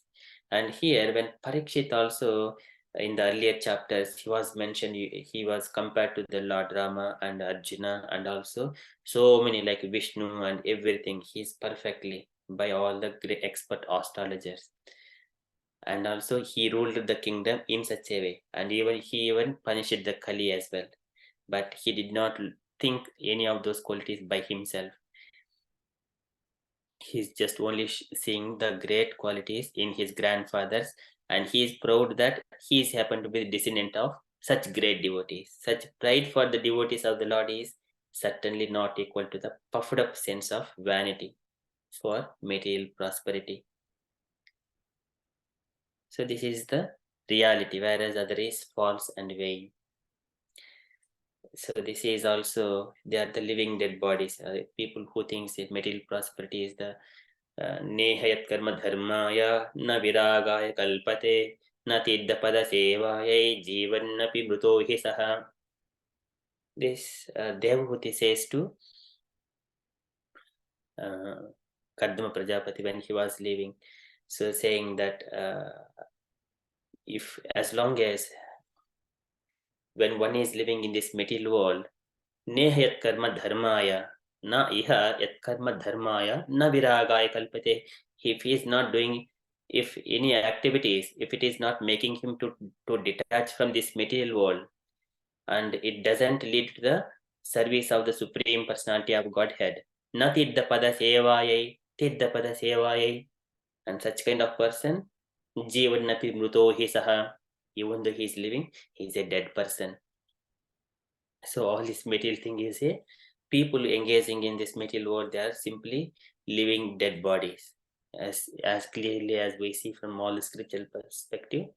Speaker 3: And here, when Parikshit also, in the earlier chapters, he was mentioned, he was compared to the Lord Rama and Arjuna, and also so many like Vishnu and everything. He's perfectly by all the great expert astrologers. And also, he ruled the kingdom in such a way, and he even punished the Kali as well. But he did not think any of those qualities by himself. He's just only seeing the great qualities in his grandfathers, and he is proud that he is happened to be the descendant of such great devotees. Such pride for the devotees of the Lord is certainly not equal to the puffed up sense of vanity for material prosperity. So this is the reality, whereas other is false and vain. So this is also, they are the living dead bodies. People who think that material prosperity is the नेहयत् कर्म धर्माय न विरागाय कल्पते न तीर्थपद सेवायै जीवन्नपि मृतो हि सः. This Devahuti says to Kardama Prajapati when he was leaving, so saying that if as long as when one is living in this material world, नेहयत् कर्म धर्माय na iha yat karma dharmaya na viragaya kalpate. If he is not doing, if any activities, if it is not making him to detach from this material world, and it doesn't lead to the service of the Supreme Personality of Godhead, na tiddhapada sevayai, tiddhapada sevayai, and such kind of person, jivannapi mruto hi saha, even though he is living, he is a dead person. So all this material thing is a people engaging in this material world, they are simply living dead bodies. As clearly as we see from all the scriptural perspective,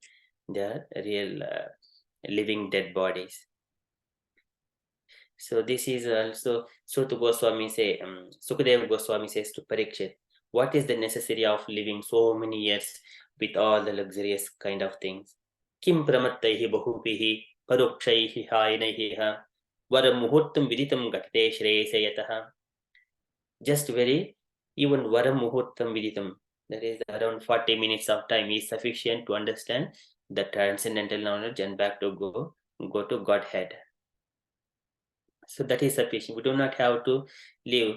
Speaker 3: they are real living dead bodies. So this is also Suta Goswami say, Sukadeva Goswami says to Parikshit, what is the necessity of living so many years with all the luxurious kind of things? Kim pramattaihi bahupihi parokshaihi hainaihi Varamuhurtam viditam gatate shreyasayataha. Just very, even Varamuhurtam viditam, that is around 40 minutes of time is sufficient to understand the transcendental knowledge and back to go to Godhead. So that is sufficient. We do not have to live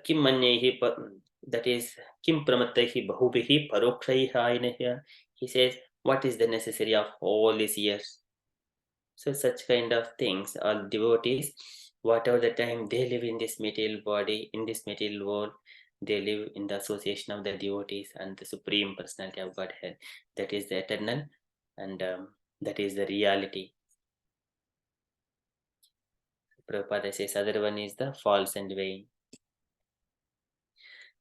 Speaker 3: Kim manyehi, that is Kim pramattaihi bahubihi parokshaihi hainaihi. He says, what is the necessity of all these years? So such kind of things, all devotees, whatever the time they live in this material body, in this material world, they live in the association of the devotees and the Supreme Personality of Godhead. That is the eternal, and that is the reality. Prabhupada says other one is the false and vain.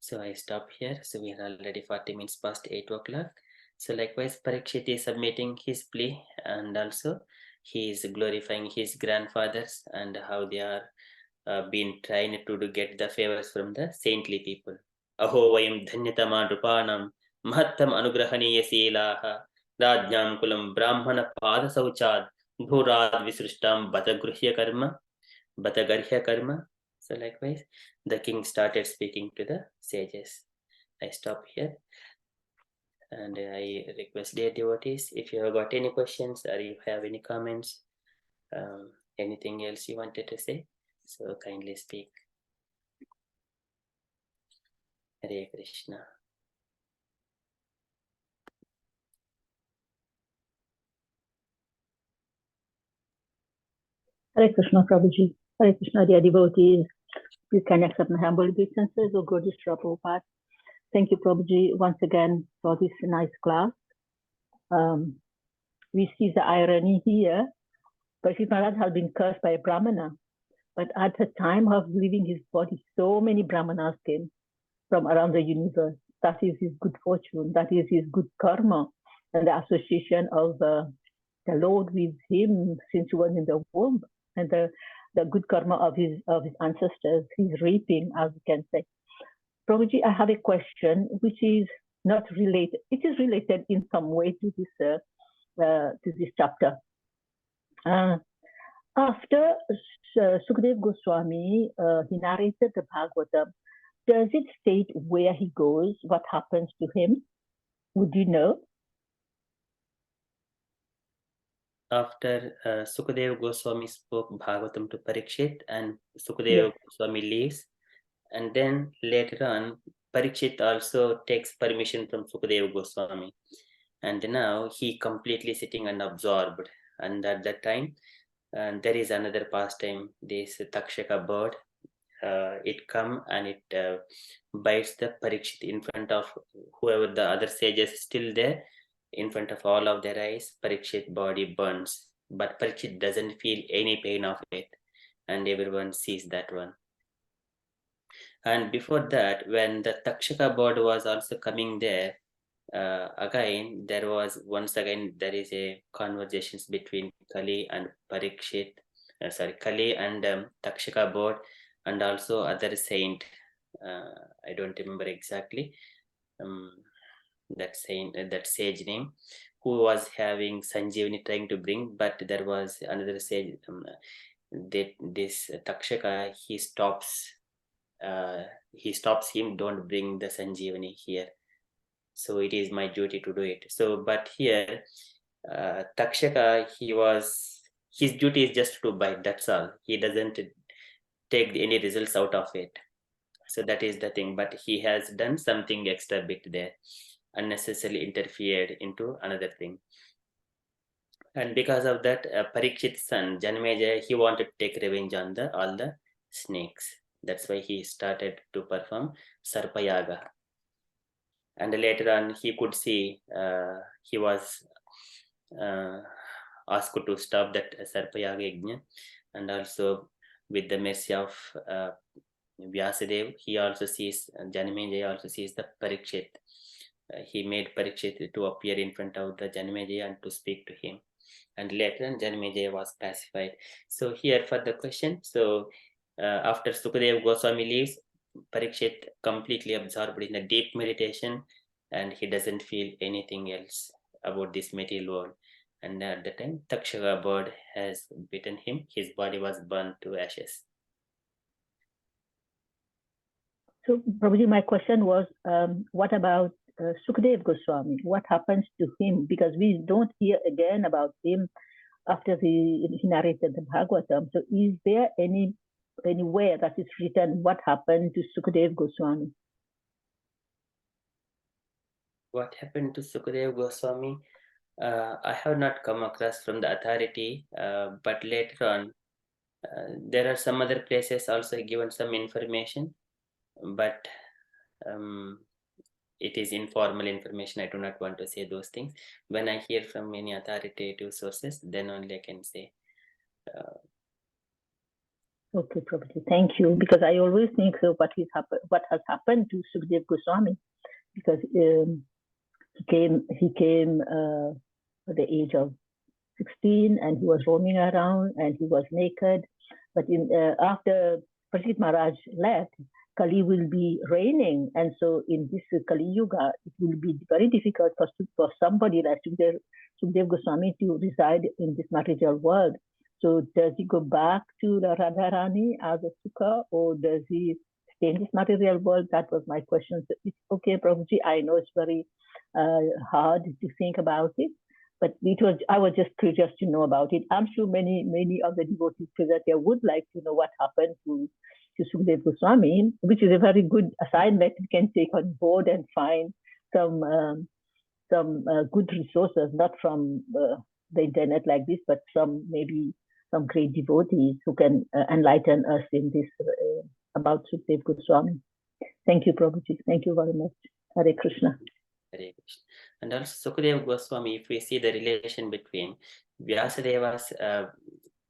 Speaker 3: So I stop here. So we are already 40 minutes past 8 o'clock. So likewise, Parikshit is submitting his plea, and also he is glorifying his grandfathers and how they are been trying to get the favors from the saintly people. Aho vayam dhanyatama drupanam mahattam anugrahaniya silaha rajnyam kulam brahmana pada sauchad dhurad visrishtam batagarhya karma. So likewise, the king started speaking to the sages. I stop here, and I request dear devotees, if you have got any questions or you have any comments, anything else you wanted to say, so kindly speak. Hare Krishna.
Speaker 4: Hare Krishna, Prabhuji. Hare Krishna, dear devotees. You can accept my humble obeisances, O Guru Prabhupada. Thank you, Prabhuji, once again for this nice class. We see the irony here. Parikshit Maharaj has been cursed by a Brahmana, but at the time of leaving his body, so many Brahmanas came from around the universe. That is his good fortune. That is his good karma, and the association of the Lord with him since he was in the womb, and the good karma of his ancestors he's reaping, as we can say. Prabhuji, I have a question which is not related. It is related in some way to this chapter. After Sukadeva Goswami he narrated the Bhagavatam, does it state where he goes, what happens to him? Would you know?
Speaker 3: After Sukadeva Goswami spoke Bhagavatam to Parikshit, and Sukadeva
Speaker 4: Yes.
Speaker 3: Goswami leaves, and then later on Parikshit also takes permission from Sukadeva Goswami, and now he completely sitting and absorbed. And at that time, there is another pastime. This Takshaka bird, it come and it bites the Parikshit in front of whoever the other sages still there. In front of all of their eyes, Parikshit body burns, but Parikshit doesn't feel any pain of it, and everyone sees that one. And before that, when the Takshaka bird was also coming there, again there was once again there is a conversations between Kali and Parikshit, Kali and Takshaka bird, and also other saint. I don't remember exactly. That saint, that sage name, who was having Sanjeevani trying to bring, but there was another sage. This Takshaka, he stops him. Don't bring the Sanjeevani here. So it is my duty to do it. So, but here, Takshaka, his duty is just to bite. That's all. He doesn't take any results out of it. So that is the thing. But he has done something extra bit there, unnecessarily interfered into another thing. And because of that, Parikshit's son Janmeja, he wanted to take revenge on all the snakes. That's why he started to perform Sarpayaga. And later on, he could see he was asked to stop that Sarpayaga Yajna, and also with the mercy of Vyasadev, he also sees, Janmeja also sees the Parikshit. He made Parikshit to appear in front of the Janmeja and to speak to him. And later on, Janmeja was pacified. So here for the question, so after Sukadeva Goswami leaves, Parikshit completely absorbed in a deep meditation, and he doesn't feel anything else about this material world. And at the time, Takshaka bird has bitten him. His body was burned to ashes.
Speaker 4: So, Prabhuji, my question was, what about Sukadeva Goswami? What happens to him? Because we don't hear again about him after he narrated the Bhagavatam. So, is there anywhere that is written what happened to Sukadeva Goswami?
Speaker 3: What happened to Sukadeva Goswami? I have not come across from the authority, but later on, there are some other places also given some information, but it is informal information. I do not want to say those things. When I hear from any authoritative sources, then only I can say.
Speaker 4: Okay, Prabhuji, thank you. Because I always think what has happened to Sukadeva Goswami, because he came at the age of 16 and he was roaming around and he was naked. But after Parikshit Maharaj left, Kali will be reigning, and so in this Kali Yuga, it will be very difficult for somebody like Sukadeva Goswami to reside in this material world. So does he go back to the Radharani as a Sukha, or does he stay in this material world? That was my question. So it's okay, Prabhuji, I know it's very hard to think about it, but I was just curious to know about it. I'm sure many of the devotees present here would like to know what happened to Sukadeva Goswami, which is a very good assignment we can take on board and find some good resources, not from the internet like this, but maybe some great devotees who can enlighten us in this about Sukadeva Goswami. Thank you, Prabhuji. Thank you very much. Hare Krishna.
Speaker 3: Hare Krishna. And also Sukadeva Goswami, if we see the relation between Vyasadeva's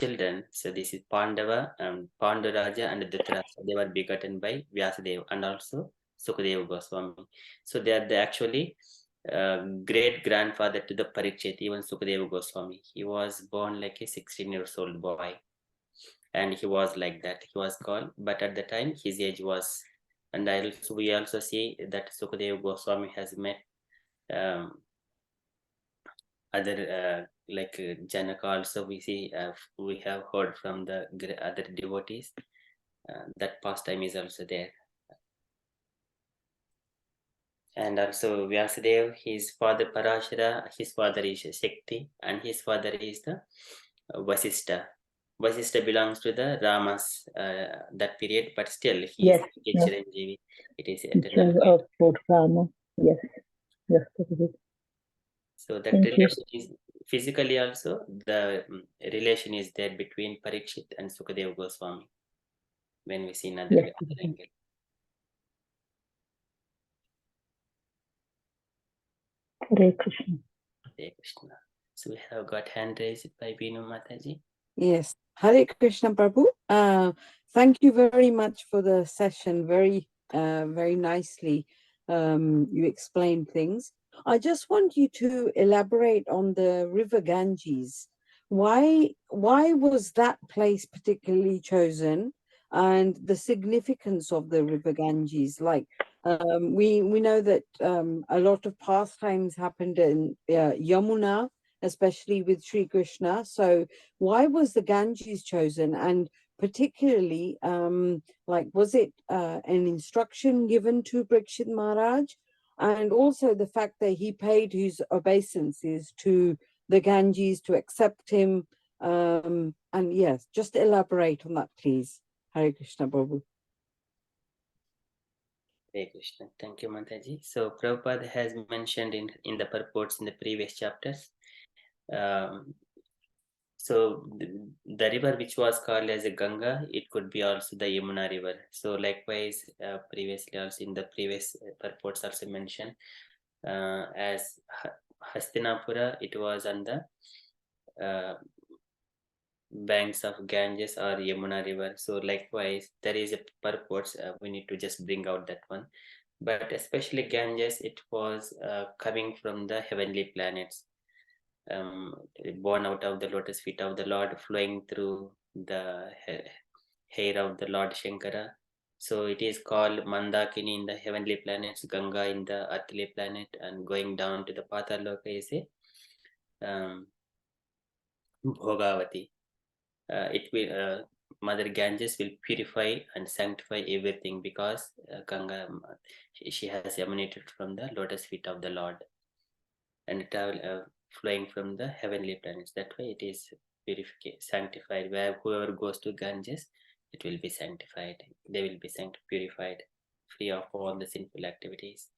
Speaker 3: children, so this is Pandava, Panduraja and Dhritarashtra, they were begotten by Vyasadeva and also Sukadeva Goswami. So they are actually great grandfather to the Parikshit, even Sukadeva Goswami. He was born like a 16-year-old boy, and he was like that. He was called, but at the time his age was, and we also see that Sukadeva Goswami has met other like Janaka also. We see we have heard from the other devotees that pastime is also there. And also Vyasadeva, his father Parashara, his father is Shakti, and his father is the Vasistha. Vasistha belongs to the Ramas that period, but still he is a Chiranjeevi. It is eternal.
Speaker 4: Yes, yes.
Speaker 3: So that relation is physically also, the relation is there between Parikshit and Sukadeva Goswami when we see another angle.
Speaker 4: Hare Krishna.
Speaker 3: Hare Krishna. So we have got hand raised by Binu Mataji.
Speaker 2: Yes, Hare Krishna Prabhu. Thank you very much for the session. Very nicely you explained things. I just want you to elaborate on the river Ganges. Why was that place particularly chosen, and the significance of the river Ganges? Like we know that a lot of pastimes happened in Yamuna, especially with Sri Krishna. So why was the Ganges chosen? And particularly, like, was it an instruction given to Parikshit Maharaj? And also the fact that he paid his obeisances to the Ganges to accept him. And yes, just elaborate on that, please. Hare Krishna, Prabhu.
Speaker 3: Hare Krishna. Thank you, Mataji. So Prabhupada has mentioned in the purports in the previous chapters. So the river which was called as a Ganga, it could be also the Yamuna river. So likewise, previously also in the previous purports also mentioned, as Hastinapura, it was on the banks of Ganges or Yamuna river. So likewise, there is a purports, we need to just bring out that one. But especially Ganges, it was coming from the heavenly planets. Born out of the lotus feet of the Lord, flowing through the hair of the Lord Shankara. So it is called Mandakini in the heavenly planets, Ganga in the earthly planet, and going down to the Pataloka is a Bhogavati. It will Mother Ganges will purify and sanctify everything, because Ganga, she has emanated from the lotus feet of the Lord and travel flowing from the heavenly planets. That way it is purified, sanctified. Where whoever goes to Ganges, it will be sanctified. They will be purified, free of all the sinful activities.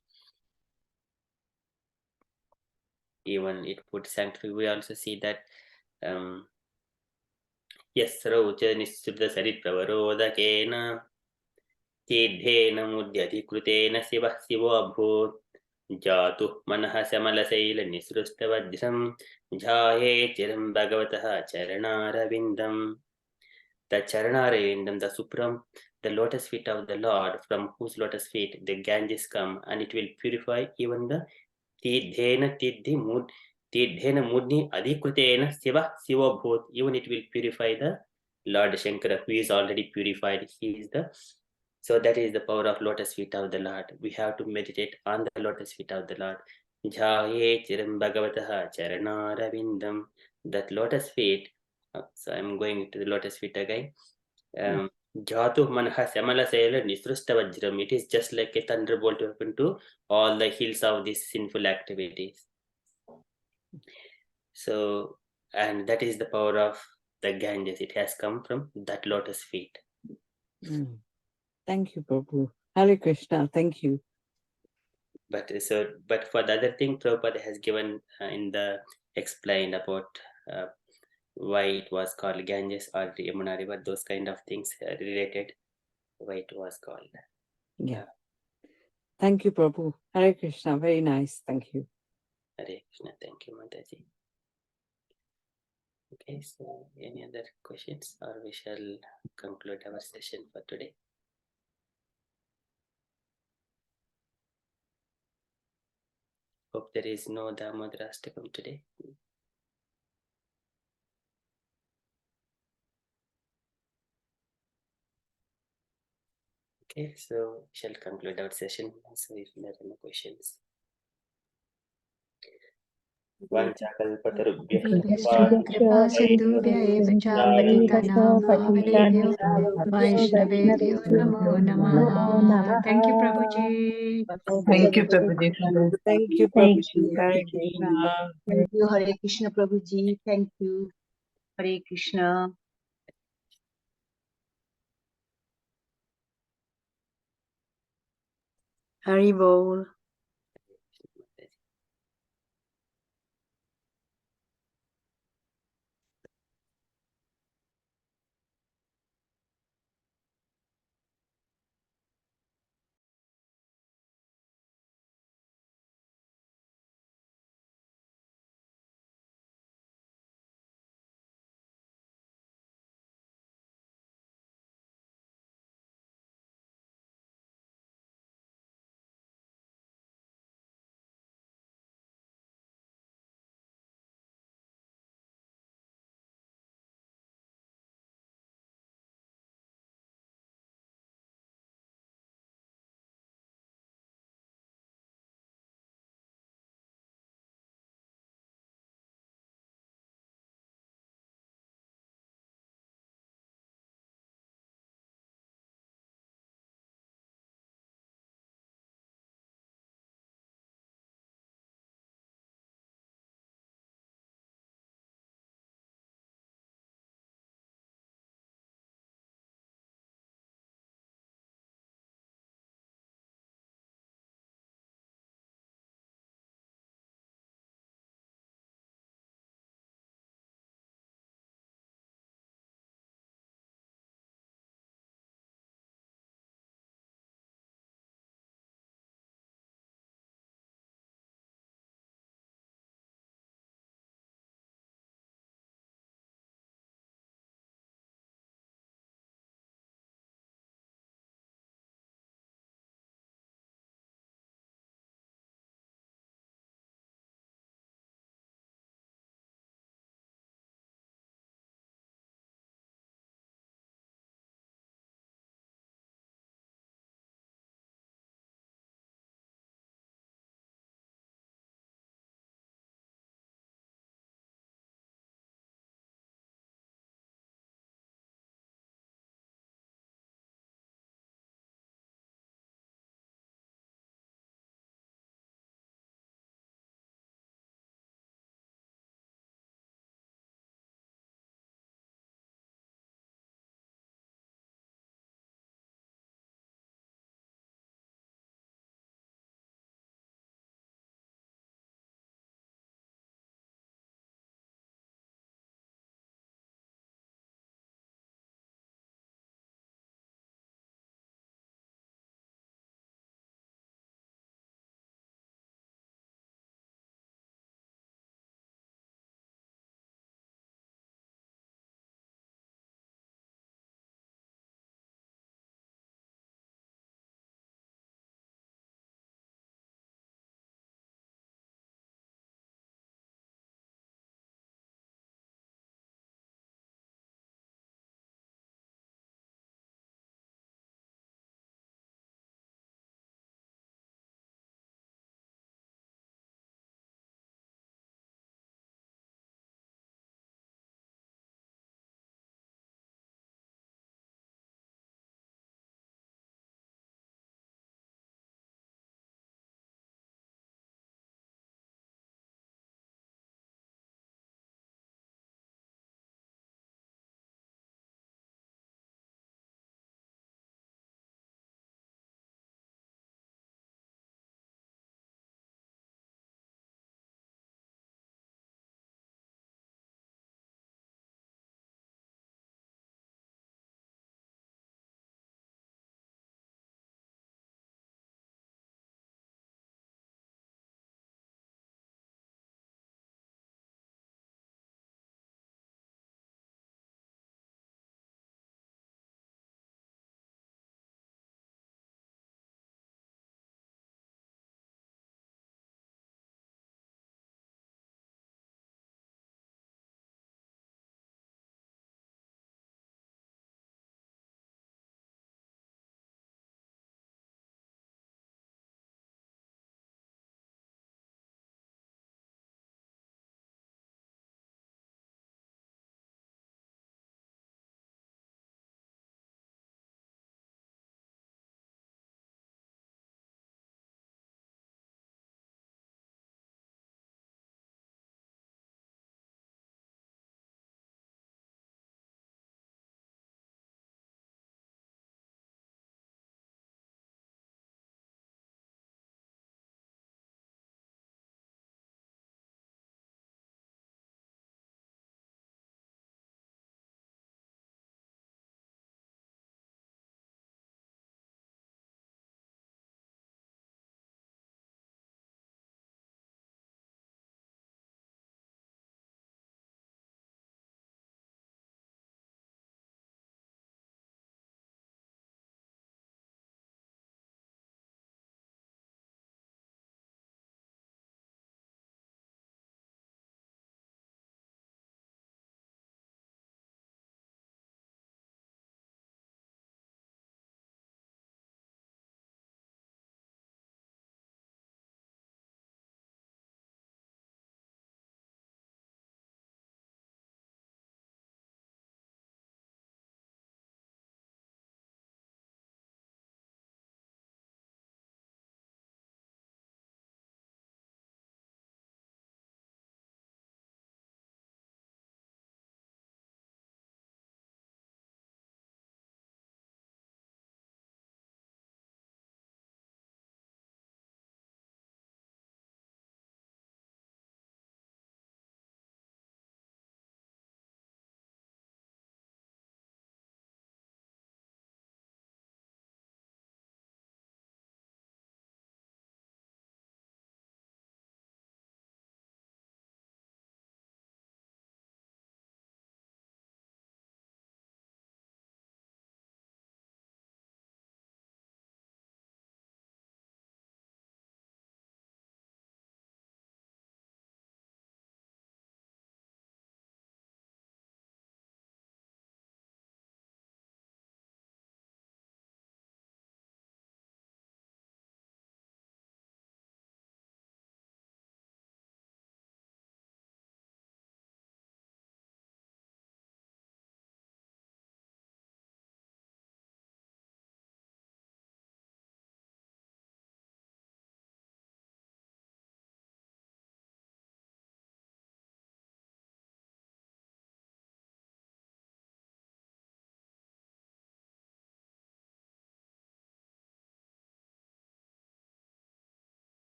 Speaker 3: Even it would sanctify. We also see that yes, Raucha Nishuddha Saripravaro Tidhena Mudyadhikritena Sivo Abhut Jatu Manaha Samalasaila Nisrustavajram Jaye Chiram Bhagavataha Charanara Vindam. the Charanarayindam, the supreme, the lotus feet of the Lord, from whose lotus feet the Ganges come, and it will purify even the Tidhena Mudni Adhikritena Siva Bhut, even it will purify the Lord Shankara, who is already purified. He is the So that is the power of lotus feet of the Lord. We have to meditate on the lotus feet of the Lord. Jhaye Chiram Bhagavataha Charanarabindam. That lotus feet. So I'm going to the lotus feet again. Jhatu Manha Samala Sayala Nisrusta Vajram. It is just like a thunderbolt open to all the hills of these sinful activities. So, and that is the power of the Ganges. It has come from that lotus feet.
Speaker 2: Thank you, Prabhu. Hare Krishna. Thank you.
Speaker 3: But for the other thing, Prabhupada has given explained about why it was called Ganges or the Yamuna River, those kind of things related, why it was called.
Speaker 2: Yeah. Thank you, Prabhu. Hare Krishna. Very nice. Thank you.
Speaker 3: Hare Krishna. Thank you, Mataji. Okay, so any other questions, or we shall conclude our session for today? Hope there is no Damodarastakam today. Okay, so we shall conclude our session. So if there are no questions.
Speaker 5: कृपा सिन्धुभ्य एव च पतितानां पावनेभ्यो वैष्णवेभ्यो नमो नमः. Thank you, Prabhuji.
Speaker 6: Thank you, Prabhuji.
Speaker 2: Thank you,
Speaker 4: Thank
Speaker 2: Prabhuji.
Speaker 4: you,
Speaker 2: Hare
Speaker 4: Prabhuji.
Speaker 2: Krishna.
Speaker 6: Thank you, Hare Krishna, Prabhuji. Thank you. Hare Krishna.
Speaker 1: Hari Bol.